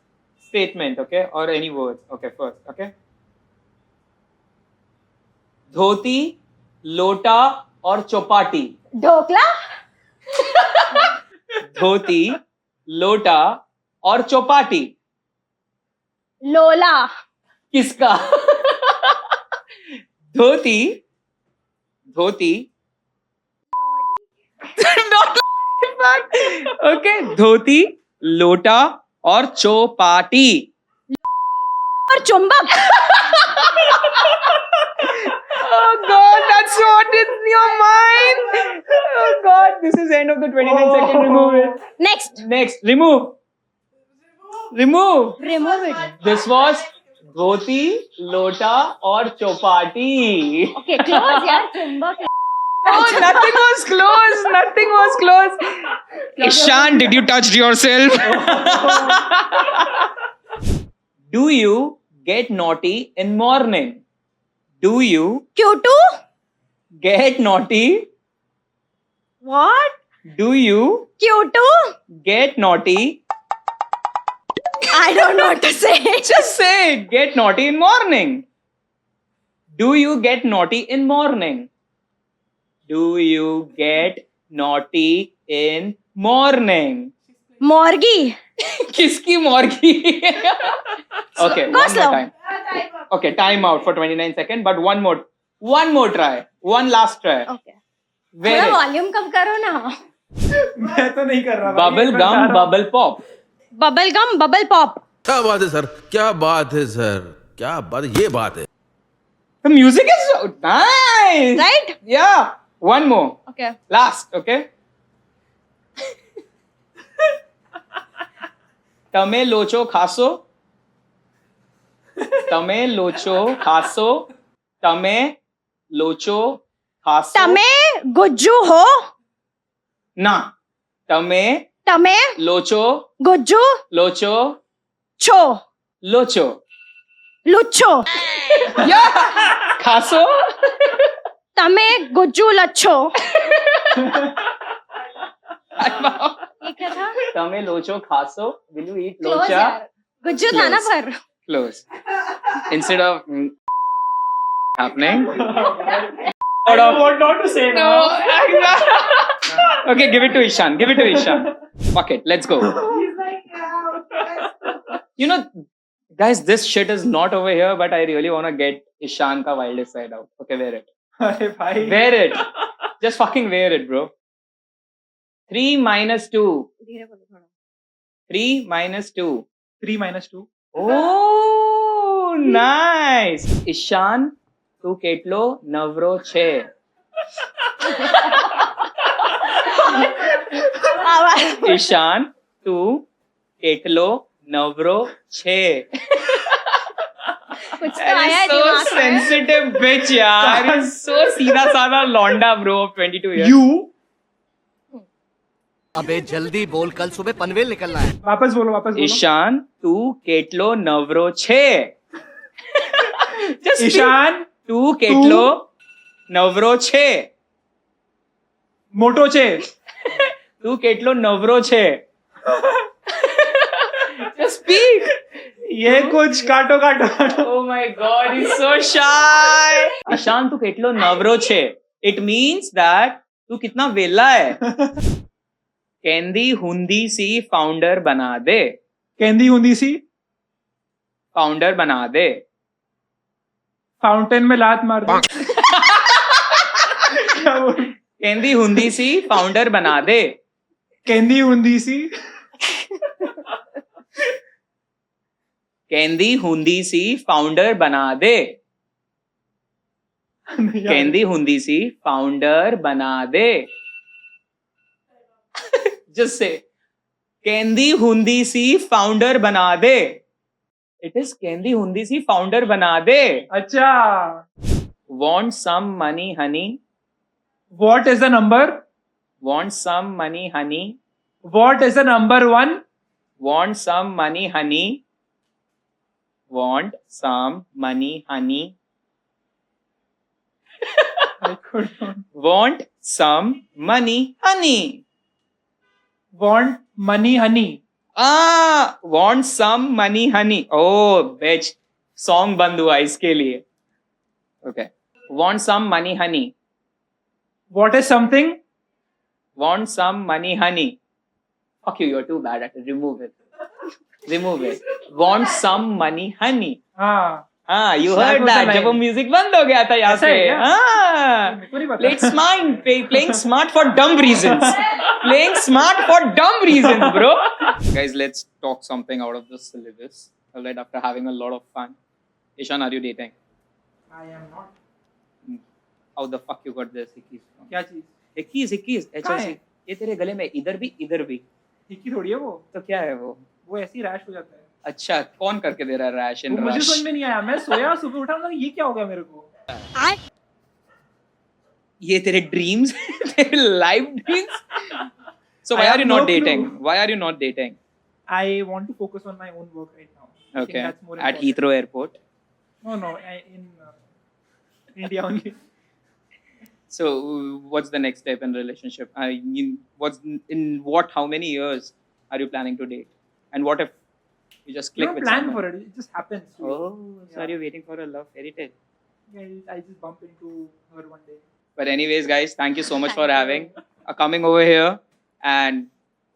statement, okay, or any words. Okay, first, okay. धोती, लोटा और चौपाटी. ढोकला. धोती, लोटा और चौपाटी. लोला. किसका? धोती, okay, धोती, लोटा और चौपाटी. और चुंबक. Oh God, that's what is in your mind. Oh God, this is the end of the 29 second. Remove it. Next. Remove. Remove it. This was धोती, लोटा और चौपाटी. Okay, close यार. चुंबक. Oh, nothing was close. Ishan, did you touch yourself? Do you get naughty in morning? Do you Q2. get naughty? What? Do you Q2. get naughty? I don't know what to say. Just say it. Get naughty in morning. Do you get naughty in morning? Do you get naughty in morning? Morgi. Kiski morgi? Okay, Go one slow. more time. Okay, time out for 29 seconds, but one more try. One last try. Okay. Where थोड़ा is volume कम करो ना. मैं तो नहीं कर रहा भाई, bubble मैं बता gum, रहा हूँ। bubble pop? Bubble gum bubble pop. क्या बात है सर, क्या बात है सर, क्या बात, ये बात है. The music is so nice. Right? Yeah. One more. Okay. Last, okay? તમે લોચો ખાશો? તમે લોચો ખાશો? તમે લોચો ખાશો? તમે ગુજ્જુ हो. ના. તમે તમે લોચો ગુજ્જુ લોચો છો. લોચો. લુચ્છો. Yeah. ખાશો? તમે ગુજ્જુ લચ્છો. ये क्या था? તમે લોચો ખાશો? Will you eat Close લોચા? यार. गुज्जू था ना पर. Close. Instead of happening. I want not to say No. now. Okay, give it to Ishan. Fuck it. Let's go. You know, guys, this shit is not over here, but I really want to get Ishan ka wildest side out. Okay, wear it. अरे भाई. Wear it. Just fucking wear it, bro. 3 minus 2. 3 minus 2. 3 minus 2. Oh, nice. Ishan, તું કેટલો નવરો છે? ईशान, तू કેટલો નવરો છે? कुछ तो आया है so दिमाग में. sensitive bitch यार. He's so सीधा साधा लौंडा bro of 22 years. You. अबे जल्दी बोल, कल सुबह पनवेल निकलना है. वापस बोलो. ईशान, तू કેટલો નવરો છે? Just ईशान, तू કેટલો નવરો છે? मोटो छे. तू કેટલો નવરો છે? Just speak. ये कुछ काटो. Oh my god, he's so shy. Ishan, तू કેટલો નવરો છે? It means that तू कितना वेला है. केंदी हुंदी सी फाउंडर बना दे. केंदी हुंदी सी फाउंडर बना दे. फाउंटेन में लात मार दो. क्या बोल? केंदी हुंदी सी फाउंडर बना दे. केंदी हुंदी सी. केंदी हुंदी सी फाउंडर बना दे. केंदी हुंदी सी फाउंडर बना दे. Just say केंदी हुंदी सी फाउंडर बना दे. It is केंदी हुंदी सी फाउंडर बना दे. अच्छा. Want some money, honey? What is the number? Want some money, honey? What is the number 1? Want some money, honey? Want some money, honey? I could not. Want some money, honey. Want money, honey. Want some money, honey. Oh, bitch. Song बंद हुआ इसके लिए. Okay. Want some money, honey. What is something? Want some money, honey. Fuck you, you're too bad at it. Remove it. Remove it. Want some money, honey. हाँ. You That heard was the that. line. जब वो music बंद हो गया था यहाँ ऐसा पे. है क्या? मेरे को नहीं पता. Playing smart for dumb reasons. Playing smart for dumb reasons, bro. Guys, let's talk something out of the syllabus. Alright, after having a lot of fun. Ishan, are you dating? I am not. How the fuck you got this hickeys from? क्या चीज? 21 कहाँ है? HSC. ये तेरे गले में इधर भी. हिक्की थोड़ी है वो. तो क्या है वो? वो ऐसी रैश हो जाता है. अच्छा, कौन करके दे रहा है रैश वो एंड मुझे रश? समझ में नहीं आया. मैं सोया सुबह उठा मतलब ये क्या हो गया मेरे को. ये तेरे ड्रीम्स तेरे life dreams. So why I are have you not no clue. dating? Why are you not dating? I want to focus on my own work right now. I think Okay. that's more At important. Heathrow Airport. No, in India only. So what's the next step in relationship? How many years are you planning to date? And what if you just You click don't with plan someone? for it. It just happens. Oh, so Yeah. are you waiting for a love fairy tale? I just bump into her one day. But anyways, guys, thank you so much for Thank you. coming over here, and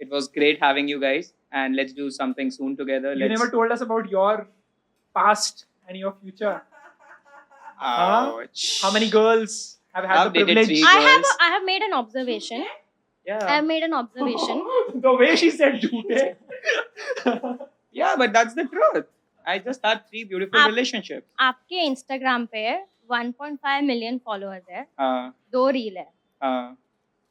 it was great having you guys. And let's do something soon together. You never told us about your past and your future. Ouch. How many girls have had I've the dated privilege? 3 girls. I have made an observation. I Yeah. have made an observation. The way she said jhoote. Yeah, but that's the truth. I just had 3 beautiful आप- relationships. आपके Instagram पे 1.5 million followers है, Uh, 2 reel है, uh,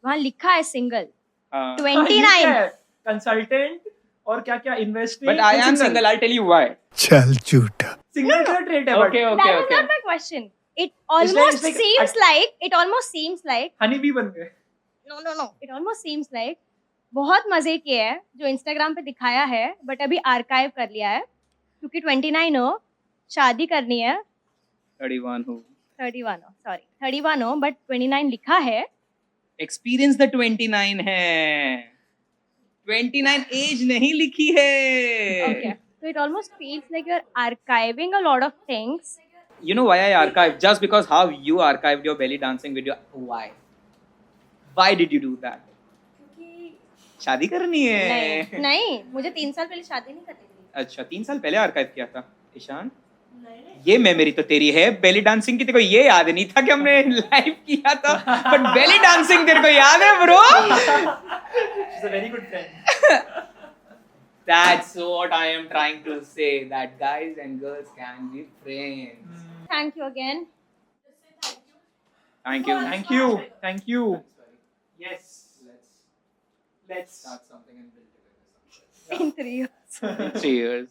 वहाँ लिखा है single. uh. 29. Consultant और क्या क्या investing. But I am single. I'll tell you why. चल झूठा. सिंगल का ट्रेट है. Okay, That okay, was okay. not my question. It It's almost like- seems like Honey भी बन गए. no. It almost seems like बहुत मजे किए हैं जो इंस्टाग्राम पे दिखाया है, बट अभी आर्काइव कर लिया है क्योंकि 29 हो, शादी करनी है. 31 who? 31 हो, बट 29 लिखा है. Experience the 29 है. 29 age नहीं लिखी है. Okay. So it almost feels like you're archiving a lot of things. You know why I archived? Just because how you archived your belly dancing video. Why? Why did you do that? शादी करनी है. नहीं, मुझे 3 साल पहले शादी नहीं करनी थी. अच्छा, 3 साल पहले आर्काइव किया था ईशान. ये मेमोरी तो तेरी है. बेली डांसिंग की तेरे को ये याद नहीं था कि हमने लाइव किया था. बट बेली डांसिंग तेरे को याद है bro. She's a very good friend. That's what I am trying to say. That guys and girls can be friends. Thank you again. Thank you. Thank you. Yes. Let's Start something and build it. In 3 years. 3 years.